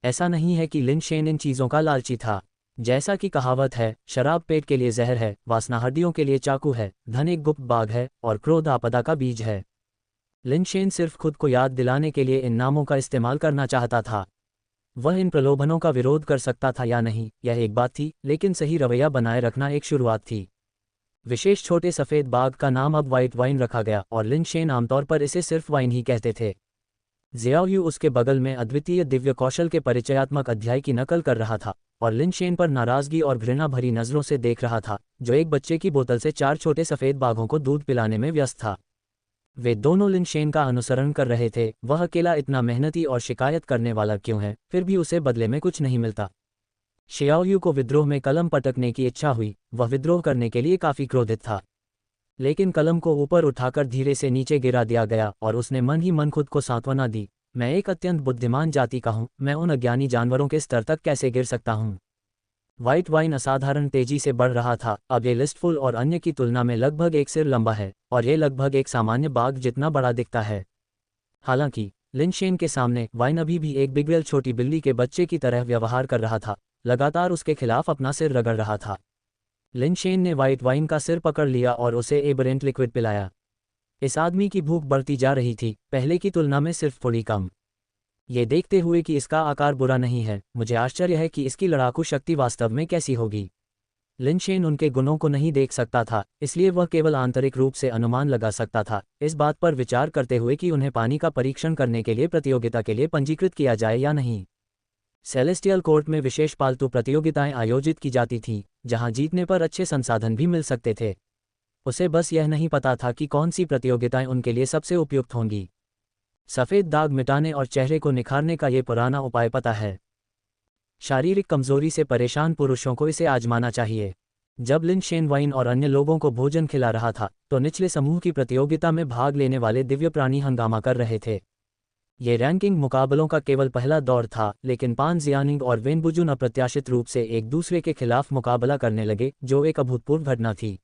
ऐसा नहीं है कि लिन शेन इन चीज़ों का लालची था। जैसा कि कहावत है, शराब पेट के लिए जहर है, वासना हड्डियों के लिए चाकू है, धन एक गुप्त बाग है और क्रोध आपदा का बीज है। लिन शेन सिर्फ खुद को याद दिलाने के लिए इन नामों का इस्तेमाल करना चाहता था। वह इन प्रलोभनों का विरोध कर सकता था या नहीं, यह एक बात थी, लेकिन सही रवैया बनाए रखना एक शुरुआत थी। विशेष छोटे सफ़ेद बाग का नाम अब व्हाइट वाइन रखा गया और लिन शेन आमतौर पर इसे सिर्फ वाइन ही कहते थे। ज़ियाओयू उसके बगल में अद्वितीय दिव्य कौशल के परिचयात्मक अध्याय की नकल कर रहा था और लिन शेन पर नाराज़गी और घृणा भरी नज़रों से देख रहा था, जो एक बच्चे की बोतल से 4 छोटे सफ़ेद बाघों को दूध पिलाने में व्यस्त था। वे दोनों लिन शेन का अनुसरण कर रहे थे। वह अकेला इतना मेहनती और शिकायत करने वाला क्यों है, फिर भी उसे बदले में कुछ नहीं मिलता। शियाओयू को विद्रोह में कलम पटकने की इच्छा हुई। वह विद्रोह करने के लिए काफ़ी क्रोधित था, लेकिन कलम को ऊपर उठाकर धीरे से नीचे गिरा दिया गया और उसने मन ही मन खुद को सांत्वना दी, मैं एक अत्यंत बुद्धिमान जाति का हूँ, मैं उन अज्ञानी जानवरों के स्तर तक कैसे गिर सकता हूँ। व्हाइट वाइन असाधारण तेजी से बढ़ रहा था। अब ये लिस्टफुल और अन्य की तुलना में लगभग एक सिर लंबा है और ये लगभग एक सामान्य बाघ जितना बड़ा दिखता है। हालांकि लिन शेन के सामने वाइन अभी भी एक बिगड़ेल छोटी बिल्ली के बच्चे की तरह व्यवहार कर रहा था, लगातार उसके खिलाफ अपना सिर रगड़ रहा था। लिन शेन ने व्हाइट वाइन का सिर पकड़ लिया और उसे एबरेंट लिक्विड पिलाया। इस आदमी की भूख बढ़ती जा रही थी, पहले की तुलना में सिर्फ थोड़ी कम। ये देखते हुए कि इसका आकार बुरा नहीं है, मुझे आश्चर्य है कि इसकी लड़ाकू शक्ति वास्तव में कैसी होगी। लिन शेन उनके गुणों को नहीं देख सकता था, इसलिए वह केवल आंतरिक रूप से अनुमान लगा सकता था, इस बात पर विचार करते हुए कि उन्हें पानी का परीक्षण करने के लिए प्रतियोगिता के लिए पंजीकृत किया जाए या नहीं। सेलेस्टियल कोर्ट में विशेष पालतू प्रतियोगिताएं आयोजित की जाती थीं, जहां जीतने पर अच्छे संसाधन भी मिल सकते थे। उसे बस यह नहीं पता था कि कौन सी प्रतियोगिताएं उनके लिए सबसे उपयुक्त होंगी। सफ़ेद दाग मिटाने और चेहरे को निखारने का ये पुराना उपाय पता है। शारीरिक कमजोरी से परेशान पुरुषों को इसे आजमाना चाहिए। जब लिन शेन वाइन और अन्य लोगों को भोजन खिला रहा था, तो निचले समूह की प्रतियोगिता में भाग लेने वाले दिव्य प्राणी हंगामा कर रहे थे। ये रैंकिंग मुकाबलों का केवल पहला दौर था, लेकिन पान जियानिंग और वेन बुजुन अप्रत्याशित रूप से एक दूसरे के खिलाफ मुकाबला करने लगे, जो एक अभूतपूर्व घटना थी।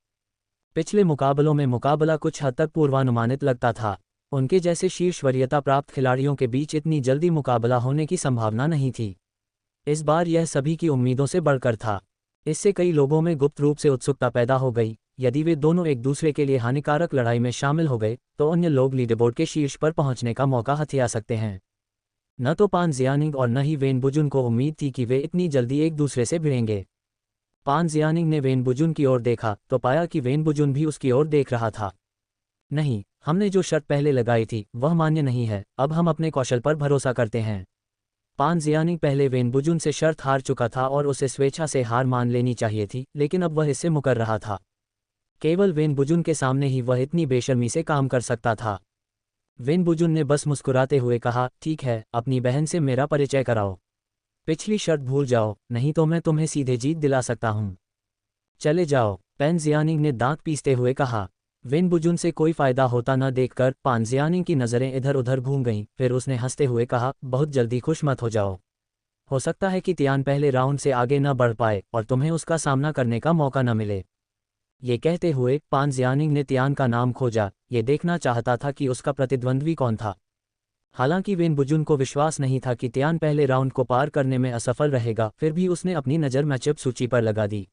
पिछले मुकाबलों में मुकाबला कुछ हद तक पूर्वानुमानित लगता था। उनके जैसे शीर्ष वरीयता प्राप्त खिलाड़ियों के बीच इतनी जल्दी मुकाबला होने की संभावना नहीं थी। इस बार यह सभी की उम्मीदों से बढ़कर था। इससे कई लोगों में गुप्त रूप से उत्सुकता पैदा हो गई। यदि वे दोनों एक दूसरे के लिए हानिकारक लड़ाई में शामिल हो गए, तो अन्य लोग लीडरबोर्ड के शीर्ष पर पहुंचने का मौका हथिया सकते हैं। न तो पान जियानिंग और न ही वेन बुजुन को उम्मीद थी कि वे इतनी जल्दी एक दूसरे से भिड़ेंगे। पान जियानिंग ने वेन बुजुन की ओर देखा तो पाया कि वेन बुजुन भी उसकी ओर देख रहा था। नहीं, हमने जो शर्त पहले लगाई थी वह मान्य नहीं है, अब हम अपने कौशल पर भरोसा करते हैं। पान जियानिंग पहले वेन बुजुन से शर्त हार चुका था और उसे स्वेच्छा से हार मान लेनी चाहिए थी, लेकिन अब वह इससे मुकर रहा था। केवल वेन बुजुन के सामने ही वह इतनी बेशर्मी से काम कर सकता था। वेन बुजुन ने बस मुस्कुराते हुए कहा, ठीक है, अपनी बहन से मेरा परिचय कराओ। पिछली शर्त भूल जाओ, नहीं तो मैं तुम्हें सीधे जीत दिला सकता हूँ। चले जाओ, पैन जियानिंग ने दांत पीसते हुए कहा। वेन बुजुन से कोई फायदा होता न देखकर पान जियानिंग की नज़रें इधर उधर घूम गईं। फिर उसने हंसते हुए कहा, बहुत जल्दी खुश मत हो जाओ। हो सकता है कि तियान पहले राउंड से आगे न बढ़ पाए और तुम्हें उसका सामना करने का मौका न मिले। ये कहते हुए पान जियानिंग ने तियान का नाम खोजा। ये देखना चाहता था कि उसका प्रतिद्वंद्वी कौन था। हालांकि वेन बुजुन को विश्वास नहीं था कि तियान पहले राउंड को पार करने में असफल रहेगा, फिर भी उसने अपनी नज़र मैचअप सूची पर लगा दी।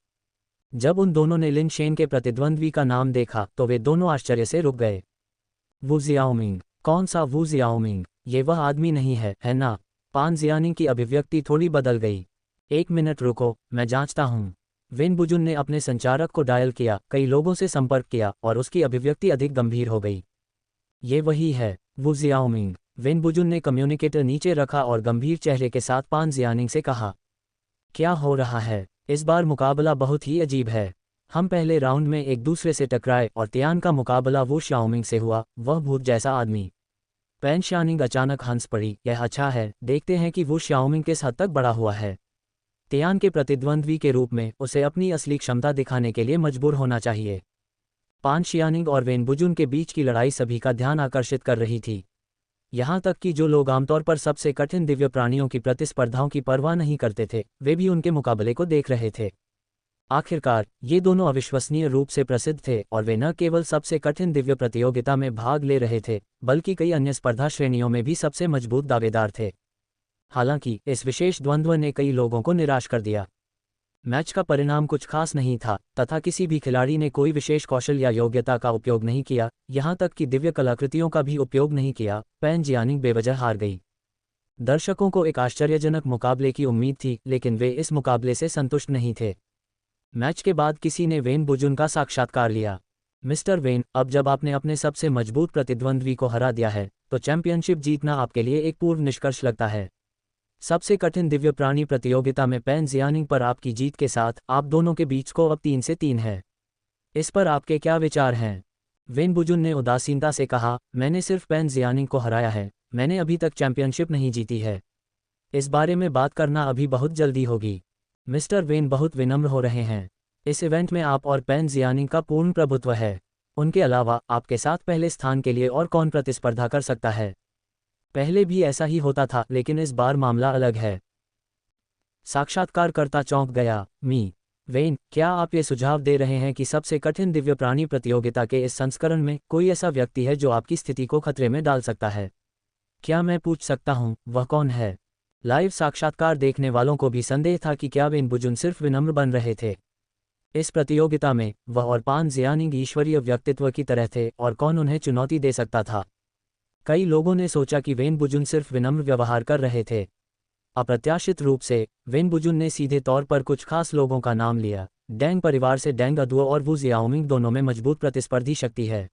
जब उन दोनों ने लिन शेन के प्रतिद्वंद्वी का नाम देखा तो वे दोनों आश्चर्य से रुक गए। वू जियाओमिंग? कौन सा वू जियाओमिंग? ये वह आदमी नहीं है ना? पान जियानिंग की अभिव्यक्ति थोड़ी बदल गई। 1 मिनट रुको, मैं जांचता हूँ। वेन बुजुन ने अपने संचारक को डायल किया, कई लोगों से संपर्क किया और उसकी अभिव्यक्ति अधिक गंभीर हो गई। ये वही है, वू जियाओमिंग। वेन बुजुन ने कम्युनिकेटर नीचे रखा और गंभीर चेहरे के साथ पान जियानिंग से कहा, क्या हो रहा है? इस बार मुकाबला बहुत ही अजीब है। हम पहले राउंड में एक दूसरे से टकराए और तियान का मुकाबला वू शाओमिंग से हुआ, वह भूत जैसा आदमी। पैन शानिंग अचानक हंस पड़ी। यह अच्छा है, देखते हैं कि वू शाओमिंग किस हद तक बड़ा हुआ है। तियान के प्रतिद्वंद्वी के रूप में उसे अपनी असली क्षमता दिखाने के लिए मजबूर होना चाहिए। पान शियानिंग और वेन बुजुन के बीच की लड़ाई सभी का ध्यान आकर्षित कर रही थी। यहाँ तक कि जो लोग आमतौर पर सबसे कठिन दिव्य प्राणियों की प्रतिस्पर्धाओं की परवाह नहीं करते थे, वे भी उनके मुकाबले को देख रहे थे। आखिरकार ये दोनों अविश्वसनीय रूप से प्रसिद्ध थे और वे न केवल सबसे कठिन दिव्य प्रतियोगिता में भाग ले रहे थे बल्कि कई अन्य स्पर्धा श्रेणियों में भी सबसे मजबूत दावेदार थे। हालांकि इस विशेष द्वंद्व ने कई लोगों को निराश कर दिया। मैच का परिणाम कुछ खास नहीं था तथा किसी भी खिलाड़ी ने कोई विशेष कौशल या योग्यता का उपयोग नहीं किया, यहाँ तक कि दिव्य कलाकृतियों का भी उपयोग नहीं किया। पेन जियानिंग बेवजह हार गई। दर्शकों को एक आश्चर्यजनक मुकाबले की उम्मीद थी, लेकिन वे इस मुकाबले से संतुष्ट नहीं थे। मैच के बाद किसी ने वेन बुजुन का साक्षात्कार लिया। मिस्टर वेन, अब जब आपने अपने सबसे मजबूत प्रतिद्वंद्वी को हरा दिया है तो चैंपियनशिप जीतना आपके लिए एक पूर्व निष्कर्ष लगता है। सबसे कठिन दिव्य प्राणी प्रतियोगिता में पेन जियानिंग पर आपकी जीत के साथ आप दोनों के बीच स्कोर अब 3-3 है। इस पर आपके क्या विचार हैं? वेन बुजुन ने उदासीनता से कहा, मैंने सिर्फ पेन जियानिंग को हराया है, मैंने अभी तक चैंपियनशिप नहीं जीती है। इस बारे में बात करना अभी बहुत जल्दी होगी। मिस्टर वेन बहुत विनम्र हो रहे हैं। इस इवेंट में आप और पेन जियानिंग का पूर्ण प्रभुत्व है। उनके अलावा आपके साथ पहले स्थान के लिए और कौन प्रतिस्पर्धा कर सकता है? पहले भी ऐसा ही होता था, लेकिन इस बार मामला अलग है। साक्षात्कारकर्ता चौंक गया। वेन, क्या आप ये सुझाव दे रहे हैं कि सबसे कठिन दिव्य प्राणी प्रतियोगिता के इस संस्करण में कोई ऐसा व्यक्ति है जो आपकी स्थिति को खतरे में डाल सकता है? क्या मैं पूछ सकता हूँ वह कौन है? लाइव साक्षात्कार देखने वालों को भी संदेह था कि क्या वेन बुजुन सिर्फ विनम्र बन रहे थे। इस प्रतियोगिता में वह और पेन जियानिंग ईश्वरीय व्यक्तित्व की तरह थे और कौन उन्हें चुनौती दे सकता था। कई लोगों ने सोचा कि वेन बुजुन सिर्फ विनम्र व्यवहार कर रहे थे। अप्रत्याशित रूप से वेन बुजुन ने सीधे तौर पर कुछ खास लोगों का नाम लिया। डेंग परिवार से डेंग अदुओ और वू जियाओमिंग दोनों में मजबूत प्रतिस्पर्धी शक्ति है।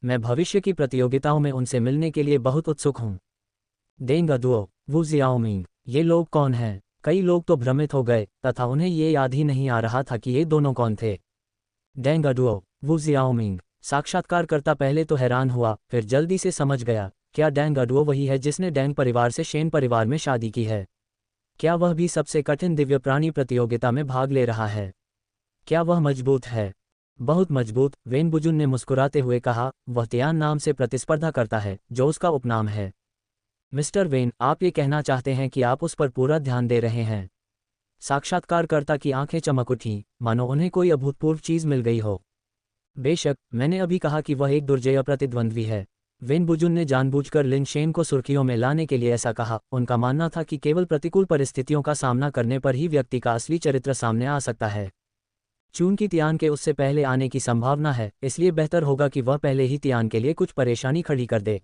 मैं भविष्य की प्रतियोगिताओं में उनसे मिलने के लिए बहुत उत्सुक हूँ। डेंग अदुओ, वू जियाओमिंग, ये लोग कौन हैं? कई लोग तो भ्रमित हो गए तथा उन्हें ये याद ही नहीं आ रहा था कि ये दोनों कौन थे। डेंग अदुओ, वू जियाओमिंग। साक्षात्कारकर्ता पहले तो हैरान हुआ, फिर जल्दी से समझ गया। क्या डेंग अडुओ वही है जिसने डेंग परिवार से शेन परिवार में शादी की है? क्या वह भी सबसे कठिन दिव्य प्राणी प्रतियोगिता में भाग ले रहा है? क्या वह मजबूत है? बहुत मजबूत, वेन बुजुन ने मुस्कुराते हुए कहा। वह तियान नाम से प्रतिस्पर्धा करता है, जो उसका उपनाम है। मिस्टर वेन, आप ये कहना चाहते हैं कि आप उस पर पूरा ध्यान दे रहे हैं? साक्षात्कारकर्ता की आंखें चमक उठीं, मानो उन्हें कोई अभूतपूर्व चीज मिल गई हो। बेशक, मैंने अभी कहा कि वह एक दुर्जय प्रतिद्वंद्वी है। वेन बुजुन ने जानबूझकर लिन शेन को सुर्खियों में लाने के लिए ऐसा कहा। उनका मानना था कि केवल प्रतिकूल परिस्थितियों का सामना करने पर ही व्यक्ति का असली चरित्र सामने आ सकता है। चूंकि तियान के उससे पहले आने की संभावना है, इसलिए बेहतर होगा कि वह पहले ही तियान के लिए कुछ परेशानी खड़ी कर दे।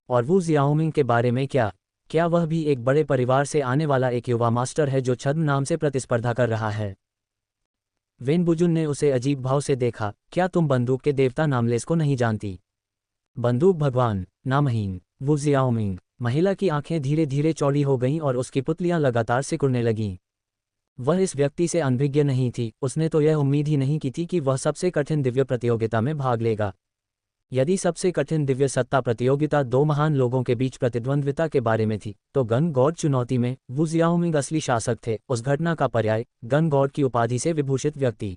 और वू जियाओमिंग के बारे में क्या? क्या वह भी एक बड़े परिवार से आने वाला एक युवा मास्टर है जो छद्म नाम से प्रतिस्पर्धा कर रहा है? वेन बुजुन ने उसे अजीब भाव से देखा। क्या तुम बंदूक के देवता नामलेस को नहीं जानती? बंदूक भगवान, नामहीन, वू जियाओमिंग। महिला की आंखें धीरे धीरे चौड़ी हो गईं और उसकी पुतलियां लगातार सिकुड़ने लगीं। वह इस व्यक्ति से अनभिज्ञ नहीं थी। उसने तो यह उम्मीद ही नहीं की थी कि वह सबसे कठिन दिव्य प्रतियोगिता में भाग लेगा। यदि सबसे कठिन दिव्य सत्ता प्रतियोगिता दो महान लोगों के बीच प्रतिद्वंद्विता के बारे में थी, तो गन गॉड चुनौती में वू जियाओमिंग असली शासक थे। उस घटना का पर्याय, गन गॉड की उपाधि से विभूषित व्यक्ति।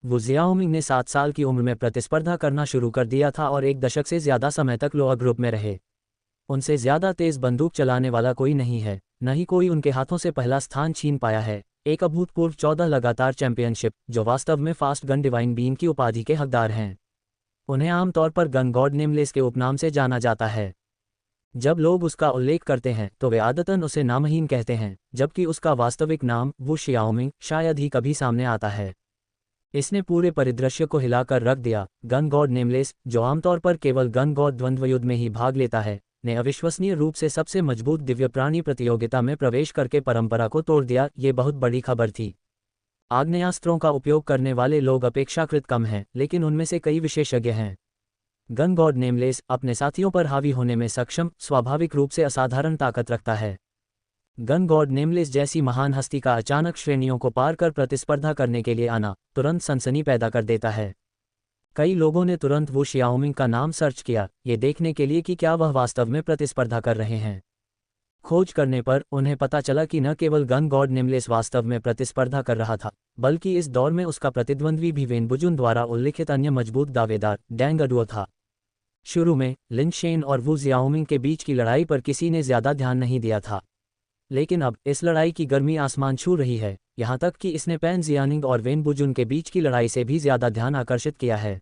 वू जियाओमिंग ने 7 साल की उम्र में प्रतिस्पर्धा करना शुरू कर दिया था और 1 दशक से ज्यादा समय तक लोअर ग्रुप में रहे। उनसे ज्यादा तेज बंदूक चलाने वाला कोई नहीं है, न ही कोई उनके हाथों से पहला स्थान छीन पाया है। एक अभूतपूर्व 14 लगातार चैंपियनशिप, जो वास्तव में फास्ट गन डिवाइन बीन की उपाधि के हकदार हैं। उन्हें आमतौर पर गन गॉड नेमलेस के उपनाम से जाना जाता है। जब लोग उसका उल्लेख करते हैं तो वे आदतन उसे नामहीन कहते हैं, जबकि उसका वास्तविक नाम वू जियाओमिंग शायद ही कभी सामने आता है। इसने पूरे परिदृश्य को हिलाकर रख दिया। गन गॉड नेमलेस, जो आमतौर पर केवल गन गॉड द्वंद्व युद्ध में ही भाग लेता है, ने अविश्वसनीय रूप से सबसे मजबूत दिव्य प्राणी प्रतियोगिता में प्रवेश करके परंपरा को तोड़ दिया। ये बहुत बड़ी खबर थी। आग्नेयास्त्रों का उपयोग करने वाले लोग अपेक्षाकृत कम हैं, लेकिन उनमें से कई विशेषज्ञ हैं। गन गॉड नेमलेस अपने साथियों पर हावी होने में सक्षम, स्वाभाविक रूप से असाधारण ताकत रखता है। गन गॉड नेमलेस जैसी महान हस्ती का अचानक श्रेणियों को पार कर प्रतिस्पर्धा करने के लिए आना तुरंत सनसनी पैदा कर देता है। कई लोगों ने तुरंत वू जियाओमिंग का नाम सर्च किया, ये देखने के लिए कि क्या वह वास्तव में प्रतिस्पर्धा कर रहे हैं। खोज करने पर उन्हें पता चला कि न केवल गन गॉड नेमलेस वास्तव में प्रतिस्पर्धा कर रहा था, बल्कि इस दौर में उसका प्रतिद्वंद्वी भी वेन बुजुन द्वारा उल्लिखित अन्य मजबूत दावेदार डेंग अडुओ था। शुरू में लिन शेन और वू जियाओमिंग के बीच की लड़ाई पर किसी ने ज्यादा ध्यान नहीं दिया था। लेकिन अब इस लड़ाई की गर्मी आसमान छू रही है, यहाँ तक कि इसने पैन जियानिंग और वेन बुजुन के बीच की लड़ाई से भी ज्यादा ध्यान आकर्षित किया है।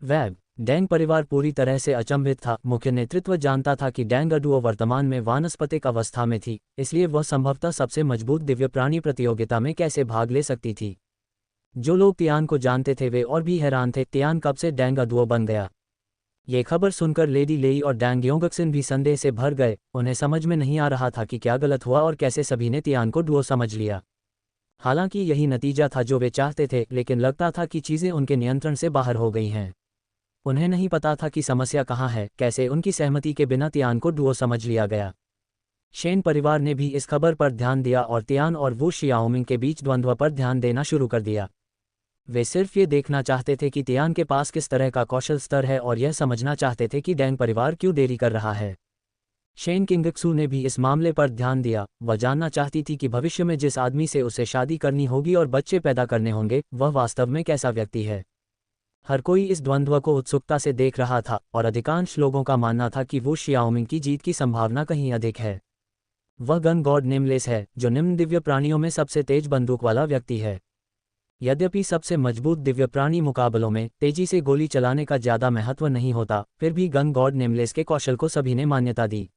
वैब डैंग परिवार पूरी तरह से अचंभित था। मुख्य नेतृत्व जानता था कि डैंग अडुओ वर्तमान में वानस्पतिक अवस्था में थी, इसलिए वह संभवतः सबसे मजबूत दिव्य प्राणी प्रतियोगिता में कैसे भाग ले सकती थी। जो लोग तियान को जानते थे वे और भी हैरान थे, तियान कब से डैंग अडुओ बन गया। ये खबर सुनकर लेडी लेई और डैंग योंगक्सिन भी संदेह से भर गए। उन्हें समझ में नहीं आ रहा था कि क्या गलत हुआ और कैसे सभी ने तियान को डुओ समझ लिया। हालांकि यही नतीजा था जो वे चाहते थे, लेकिन लगता था कि चीज़ें उनके नियंत्रण से बाहर हो गई हैं। उन्हें नहीं पता था कि समस्या कहाँ है, कैसे उनकी सहमति के बिना तियान को डुओ समझ लिया गया। शेन परिवार ने भी इस खबर पर ध्यान दिया और तियान और वू शियाओमिंग के बीच द्वंद्व पर ध्यान देना शुरू कर दिया। वे सिर्फ ये देखना चाहते थे कि तियान के पास किस तरह का कौशल स्तर है और यह समझना चाहते थे कि डैंग परिवार क्यों देरी कर रहा है। शेन किंगक्सू ने भी इस मामले पर ध्यान दिया। वह जानना चाहती थी कि भविष्य में जिस आदमी से उसे शादी करनी होगी और बच्चे पैदा करने होंगे, वह वास्तव में कैसा व्यक्ति है। हर कोई इस द्वंद्व को उत्सुकता से देख रहा था और अधिकांश लोगों का मानना था कि वो शियाओमिंग की जीत की संभावना कहीं अधिक है। वह गन गॉड नेमलेस है, जो निम्न दिव्य प्राणियों में सबसे तेज बंदूक वाला व्यक्ति है। यद्यपि सबसे मजबूत दिव्य प्राणी मुकाबलों में तेजी से गोली चलाने का ज्यादा महत्व नहीं होता, फिर भी गन गॉड नेमलेस के कौशल को सभी ने मान्यता दी।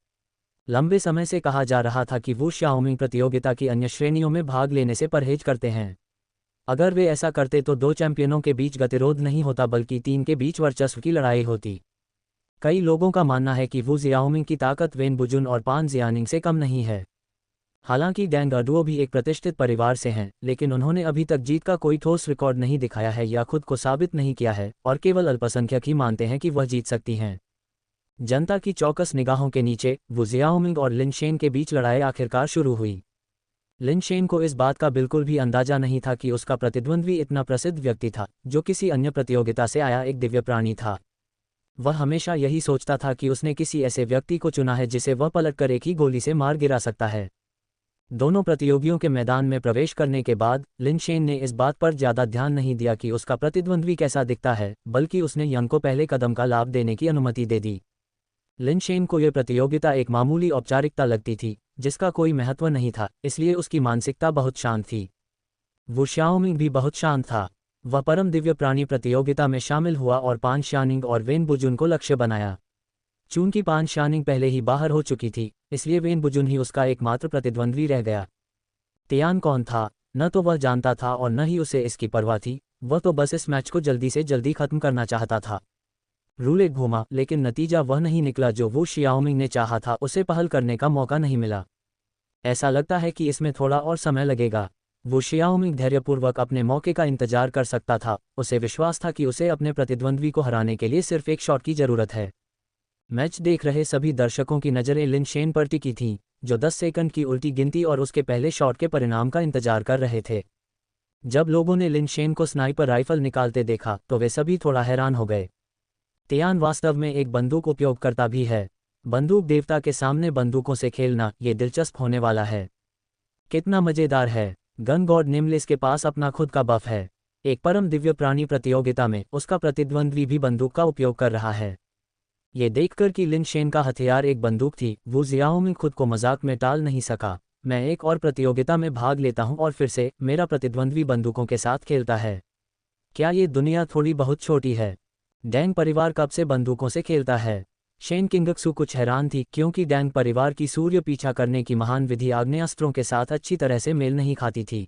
लंबे समय से कहा जा रहा था कि वू शियाओमिंग प्रतियोगिता की अन्य श्रेणियों में भाग लेने से परहेज करते हैं। अगर वे ऐसा करते तो 2 चैंपियनों के बीच गतिरोध नहीं होता, बल्कि 3 के बीच वर्चस्व की लड़ाई होती। कई लोगों का मानना है कि वू जियाओमिंग की ताकत वेन बुजुन और पान जियानिंग से कम नहीं है। हालांकि डैंग अडुओ भी एक प्रतिष्ठित परिवार से हैं, लेकिन उन्होंने अभी तक जीत का कोई ठोस रिकॉर्ड नहीं दिखाया है या खुद को साबित नहीं किया है, और केवल अल्पसंख्यक ही मानते हैं कि वह जीत सकती हैं। जनता की चौकस निगाहों के नीचे वू जियाओमिंग और लिन शेन के बीच लड़ाई आखिरकार शुरू हुई। लिन शेन को इस बात का बिल्कुल भी अंदाजा नहीं था कि उसका प्रतिद्वंद्वी इतना प्रसिद्ध व्यक्ति था, जो किसी अन्य प्रतियोगिता से आया एक दिव्य प्राणी था। वह हमेशा यही सोचता था कि उसने किसी ऐसे व्यक्ति को चुना है जिसे वह पलटकर एक ही गोली से मार गिरा सकता है। दोनों प्रतियोगियों के मैदान में प्रवेश करने के बाद लिन शेन ने इस बात पर ज्यादा ध्यान नहीं दिया कि उसका प्रतिद्वंद्वी कैसा दिखता है, बल्कि उसने यंग को पहले कदम का लाभ देने की अनुमति दे दी। लिन शेन को यह प्रतियोगिता एक मामूली औपचारिकता लगती थी, जिसका कोई महत्व नहीं था, इसलिए उसकी मानसिकता बहुत शांत थी। वू शियाओमिंग भी बहुत शांत था। वह परम दिव्य प्राणी प्रतियोगिता में शामिल हुआ और पान शियानिंग और वेन बुजुन को लक्ष्य बनाया। चूंकि पान शियानिंग पहले ही बाहर हो चुकी थी, इसलिए वेन बुजुन ही उसका एकमात्र प्रतिद्वंद्वी रह गया। तियान कौन था, न तो वह जानता था और न ही उसे इसकी परवाह थी। वह तो बस इस मैच को जल्दी से जल्दी खत्म करना चाहता था। रूले घूमा, लेकिन नतीजा वह नहीं निकला जो वो शियाओमिंग ने चाहा था। उसे पहल करने का मौका नहीं मिला। ऐसा लगता है कि इसमें थोड़ा और समय लगेगा। वो शियाओमिंग धैर्यपूर्वक अपने मौके का इंतजार कर सकता था। उसे विश्वास था कि उसे अपने प्रतिद्वंद्वी को हराने के लिए सिर्फ एक शॉट की जरूरत है। मैच देख रहे सभी दर्शकों की नज़रें लिन शेन पर टिकी थीं, जो 10 सेकंड की उल्टी गिनती और उसके पहले शॉट के परिणाम का इंतजार कर रहे थे। जब लोगों ने लिन शेन को स्नाइपर राइफल निकालते देखा तो वे सभी थोड़ा हैरान हो गए। तियान वास्तव में एक बंदूक उपयोगकर्ता भी है। बंदूक देवता के सामने बंदूकों से खेलना, ये दिलचस्प होने वाला है। कितना मज़ेदार है। गन गॉड नेमलेस के पास अपना खुद का बफ है। एक परम दिव्य प्राणी प्रतियोगिता में उसका प्रतिद्वंद्वी भी बंदूक का उपयोग कर रहा है। ये देखकर कि लिन शेन का हथियार एक बंदूक थी, वू जियाओमिंग खुद को मजाक में टाल नहीं सका। मैं एक और प्रतियोगिता में भाग लेता हूं और फिर से मेरा प्रतिद्वंद्वी बंदूकों के साथ खेलता है। क्या ये दुनिया थोड़ी बहुत छोटी है? डैंग परिवार कब से बंदूकों से खेलता है? शेन किंगक्सू कुछ हैरान थी, क्योंकि डैंग परिवार की सूर्य पीछा करने की महान विधि आग्नेयास्त्रों के साथ अच्छी तरह से मेल नहीं खाती थी।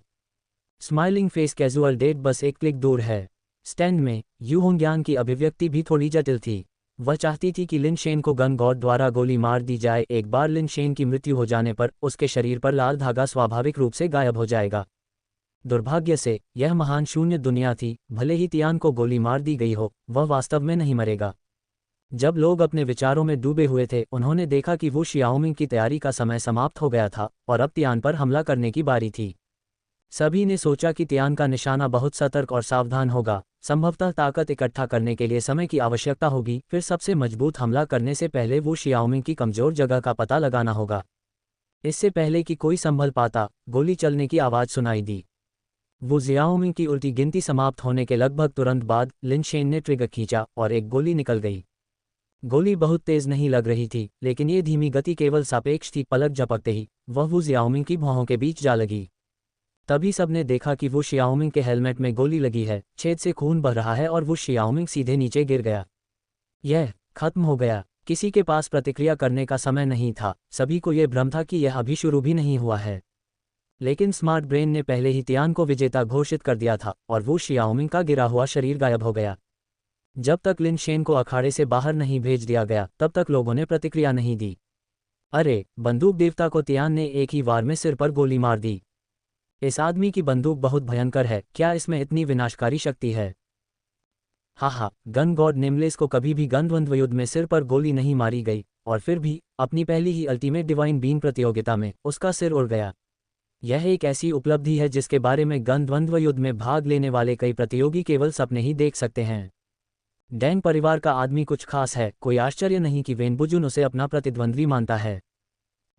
स्माइलिंग फेस कैजुअल डेट बस एक क्लिक दूर है। स्टैंड में यू होंग्यांग की अभिव्यक्ति भी थोड़ी जटिल थी। वह चाहती थी कि लिन शेन को गन गॉड द्वारा गोली मार दी जाए। एक बार लिन शेन की मृत्यु हो जाने पर उसके शरीर पर लाल धागा स्वाभाविक रूप से गायब हो जाएगा। दुर्भाग्य से यह महान शून्य दुनिया थी। भले ही तियान को गोली मार दी गई हो, वह वास्तव में नहीं मरेगा। जब लोग अपने विचारों में डूबे हुए थे, उन्होंने देखा कि वो शियाओमिंग की तैयारी का समय समाप्त हो गया था और अब तियान पर हमला करने की बारी थी। सभी ने सोचा कि तियान का निशाना बहुत सतर्क और सावधान होगा। संभवतः ताकत इकट्ठा करने के लिए समय की आवश्यकता होगी। फिर सबसे मजबूत हमला करने से पहले वो शियाओमिंग की कमजोर जगह का पता लगाना होगा। इससे पहले कि कोई संभल पाता, गोली चलने की आवाज़ सुनाई दी। वो जियाओमिंग की उल्टी गिनती समाप्त होने के लगभग तुरंत बाद लिन शेन ने ट्रिगर खींचा और एक गोली निकल गई। गोली बहुत तेज नहीं लग रही थी, लेकिन ये धीमी गति केवल सापेक्ष थी। पलक झपकते ही वह वू जियाओमिंग की भौहों के बीच जा लगी। तभी सबने देखा कि वू शियाओमिंग के हेलमेट में गोली लगी है, छेद से खून बह रहा है और वू शियाओमिंग सीधे नीचे गिर गया। यह खत्म हो गया। किसी के पास प्रतिक्रिया करने का समय नहीं था। सभी को यह भ्रम था कि यह अभी शुरू भी नहीं हुआ है। लेकिन स्मार्ट ब्रेन ने पहले ही तियान को विजेता घोषित कर दिया था और वो शियाओमिंग का गिरा हुआ शरीर गायब हो गया। जब तक लिन शेन को अखाड़े से बाहर नहीं भेज दिया गया तब तक लोगों ने प्रतिक्रिया नहीं दी। अरे, बंदूक देवता को तियान ने एक ही वार में सिर पर गोली मार दी। इस आदमी की बंदूक बहुत भयंकर है, क्या इसमें इतनी विनाशकारी शक्ति है? हा, गन गॉड नेमलेस को कभी भी गंधद्वंद्व युद्ध में सिर पर गोली नहीं मारी गई, और फिर भी अपनी पहली ही अल्टीमेट डिवाइन बीन प्रतियोगिता में उसका सिर उड़ गया। यह एक ऐसी उपलब्धि है जिसके बारे में गंधद्वंद्व युद्ध में भाग लेने वाले कई प्रतियोगी केवल सपने ही देख सकते हैं। डैंग परिवार का आदमी कुछ खास है, कोई आश्चर्य नहीं कि वेनबुजुन उसे अपना प्रतिद्वंद्वी मानता है।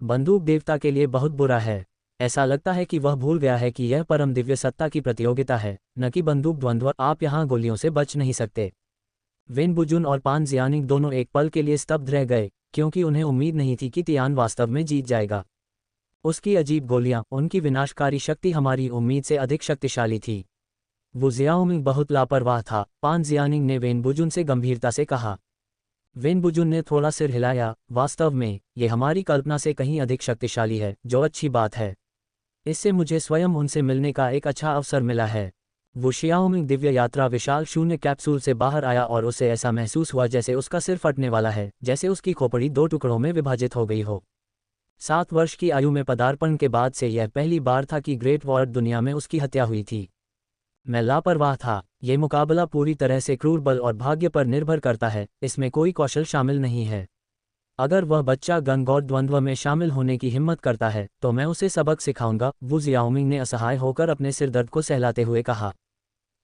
बंदूक देवता के लिए बहुत बुरा है। ऐसा लगता है कि वह भूल गया है कि यह परम दिव्य सत्ता की प्रतियोगिता है, न कि बंदूक द्वंद्व। आप यहाँ गोलियों से बच नहीं सकते। वेनबुजुन और पान जियानिंग दोनों एक पल के लिए स्तब्ध रह गए, क्योंकि उन्हें उम्मीद नहीं थी कि तियान वास्तव में जीत जाएगा। उसकी अजीब गोलियां, उनकी विनाशकारी शक्ति हमारी उम्मीद से अधिक शक्तिशाली थी। वो जियाओमिंग बहुत लापरवाह था, पान जियानिंग ने वेनबुजुन से गंभीरता से कहा। वेनबुजुन ने थोड़ा सिर हिलाया। वास्तव में ये हमारी कल्पना से कहीं अधिक शक्तिशाली है, जो अच्छी बात है। इससे मुझे स्वयं उनसे मिलने का एक अच्छा अवसर मिला है। वो शियाओमिंग दिव्य यात्रा विशाल शून्य कैप्सूल से बाहर आया और उसे ऐसा महसूस हुआ जैसे उसका सिर फटने वाला है, जैसे उसकी खोपड़ी 2 टुकड़ों में विभाजित हो गई हो। 7 वर्ष की आयु में पदार्पण के बाद से यह पहली बार था कि ग्रेट वॉर दुनिया में उसकी हत्या हुई थी। मैं लापरवाह था। ये मुकाबला पूरी तरह से क्रूर बल और भाग्य पर निर्भर करता है, इसमें कोई कौशल शामिल नहीं है। अगर वह बच्चा गनगॉड द्वंद्व में शामिल होने की हिम्मत करता है तो मैं उसे सबक सिखाऊंगा, वू जियाओमिंग ने असहाय होकर अपने सिरदर्द को सहलाते हुए कहा।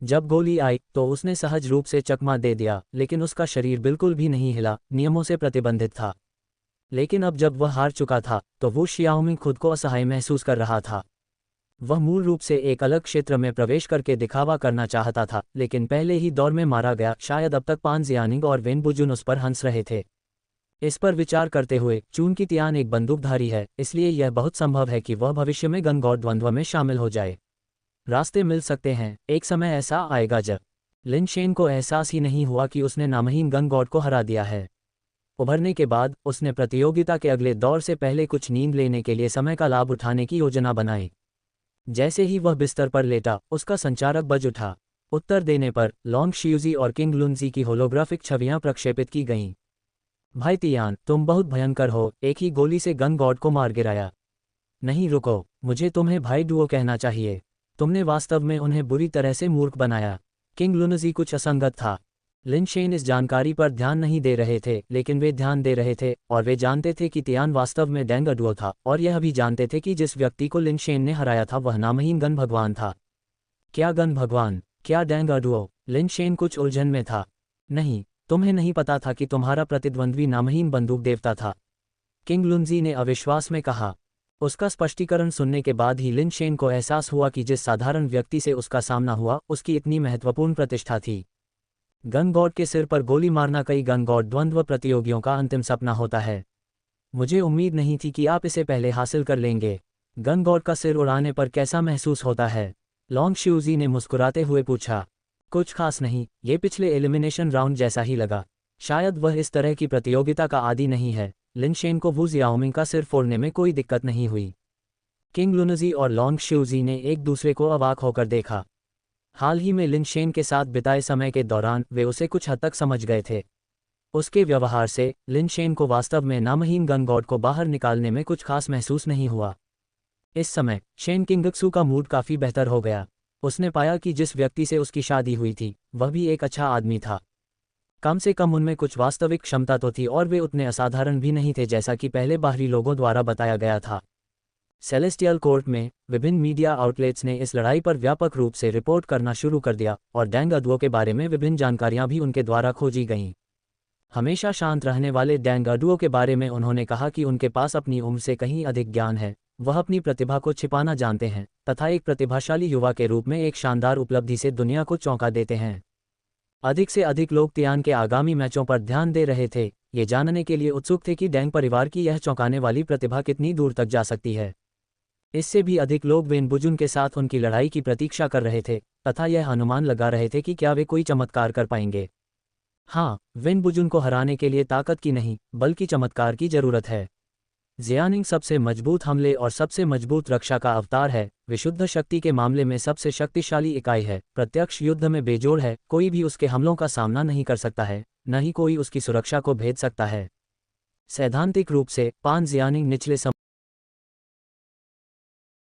जब गोली आई तो उसने सहज रूप से चकमा दे दिया, लेकिन उसका शरीर बिल्कुल भी नहीं हिला, नियमों से प्रतिबंधित था। लेकिन अब जब वह हार चुका था तो वो शियाओमिंग खुद को असहाय महसूस कर रहा था। वह मूल रूप से एक अलग क्षेत्र में प्रवेश करके दिखावा करना चाहता था, लेकिन पहले ही दौर में मारा गया। शायद अब तक पान जियानिंग और वेनबुजुन उस पर हंस रहे थे। इस पर विचार करते हुए, चूंकि तियान एक बंदूकधारी है, इसलिए यह बहुत संभव है कि वह भविष्य में गनगॉड द्वंद्व में शामिल हो जाए। रास्ते मिल सकते हैं। एक समय ऐसा आएगा जब लिन शेन को एहसास ही नहीं हुआ कि उसने नामहीन गनगॉड को हरा दिया है। उभरने के बाद उसने प्रतियोगिता के अगले दौर से पहले कुछ नींद लेने के लिए समय का लाभ उठाने की योजना बनाई। जैसे ही वह बिस्तर पर लेटा, उसका संचारक बज उठा। उत्तर देने पर लॉन्ग शियूजी और किंग लुनजी की होलोग्राफिक छवियां प्रक्षेपित की गईं। भाई तियान, तुम बहुत भयंकर हो, एक ही गोली से गन गॉड को मार गिराया। नहीं रुको, मुझे तुम्हें भाई डुओ कहना चाहिए। तुमने वास्तव में उन्हें बुरी तरह से मूर्ख बनाया। किंग लुनजी कुछ असंगत था। लिन शेन इस जानकारी पर ध्यान नहीं दे रहे थे, लेकिन वे ध्यान दे रहे थे, और वे जानते थे कि तियान वास्तव में डैंग डुओ था, और यह भी जानते थे कि जिस व्यक्ति को लिन शेन ने हराया था वह नामहीन गन भगवान था। क्या गन भगवान? क्या डैंग डुओ? लिन शेन कुछ उलझन में था। नहीं, तुम्हें नहीं पता था कि तुम्हारा प्रतिद्वंद्वी नामहीन बंदूक देवता था, किंग लुनजी ने अविश्वास में कहा। उसका स्पष्टीकरण सुनने के बाद ही लिन शेन को एहसास हुआ कि जिस साधारण व्यक्ति से उसका सामना हुआ उसकी इतनी महत्वपूर्ण प्रतिष्ठा थी। गन गॉड के सिर पर गोली मारना कई गन गॉड द्वंद्व प्रतियोगियों का अंतिम सपना होता है। मुझे उम्मीद नहीं थी कि आप इसे पहले हासिल कर लेंगे। गन गॉड का सिर उड़ाने पर कैसा महसूस होता है? लॉन्ग शियूजी ने मुस्कुराते हुए पूछा। कुछ खास नहीं, ये पिछले एलिमिनेशन राउंड जैसा ही लगा। शायद वह इस तरह की प्रतियोगिता का आदी नहीं है। लिन शेन को वू जियाओमिंग का सिर फोड़ने में कोई दिक्कत नहीं हुई। किंग लुनजी और लॉन्ग शियूजी ने एक दूसरे को अवाक होकर देखा। हाल ही में लिन शेन के साथ बिताए समय के दौरान वे उसे कुछ हद तक समझ गए थे। उसके व्यवहार से लिन शेन को वास्तव में नामहीन गन गॉड को बाहर निकालने में कुछ खास महसूस नहीं हुआ। इस समय शेन किंगक्सू का मूड काफ़ी बेहतर हो गया। उसने पाया कि जिस व्यक्ति से उसकी शादी हुई थी वह भी एक अच्छा आदमी था। कम से कम उनमें कुछ वास्तविक क्षमता तो थी, और वे उतने असाधारण भी नहीं थे जैसा कि पहले बाहरी लोगों द्वारा बताया गया था। सेलेस्टियल कोर्ट में विभिन्न मीडिया आउटलेट्स ने इस लड़ाई पर व्यापक रूप से रिपोर्ट करना शुरू कर दिया, और डैंग डुओ के बारे में विभिन्न जानकारियां भी उनके द्वारा खोजी गईं। हमेशा शांत रहने वाले डैंग डुओ के बारे में उन्होंने कहा कि उनके पास अपनी उम्र से कहीं अधिक ज्ञान है, वह अपनी प्रतिभा को छिपाना जानते हैं, तथा एक प्रतिभाशाली युवा के रूप में एक शानदार उपलब्धि से दुनिया को चौंका देते हैं। अधिक से अधिक लोग तियान के आगामी मैचों पर ध्यान दे रहे थे, ये जानने के लिए उत्सुक थे कि डैंग परिवार की यह चौंकाने वाली प्रतिभा कितनी दूर तक जा सकती है। इससे भी अधिक लोग वेन बुजुन के साथ उनकी लड़ाई की प्रतीक्षा कर रहे थे तथा यह अनुमान लगा रहे थे कि क्या वे कोई चमत्कार कर पाएंगे। हाँ, वेन बुजुन को हराने के लिए ताकत की नहीं बल्कि चमत्कार की जरूरत है। जियानिंग सबसे मजबूत हमले और सबसे मजबूत रक्षा का अवतार है, विशुद्ध शक्ति के मामले में सबसे शक्तिशाली इकाई है, प्रत्यक्ष युद्ध में बेजोड़ है, कोई भी उसके हमलों का सामना नहीं कर सकता है, न ही कोई उसकी सुरक्षा को भेद सकता है। सैद्धांतिक रूप से पान जियानिंग निचले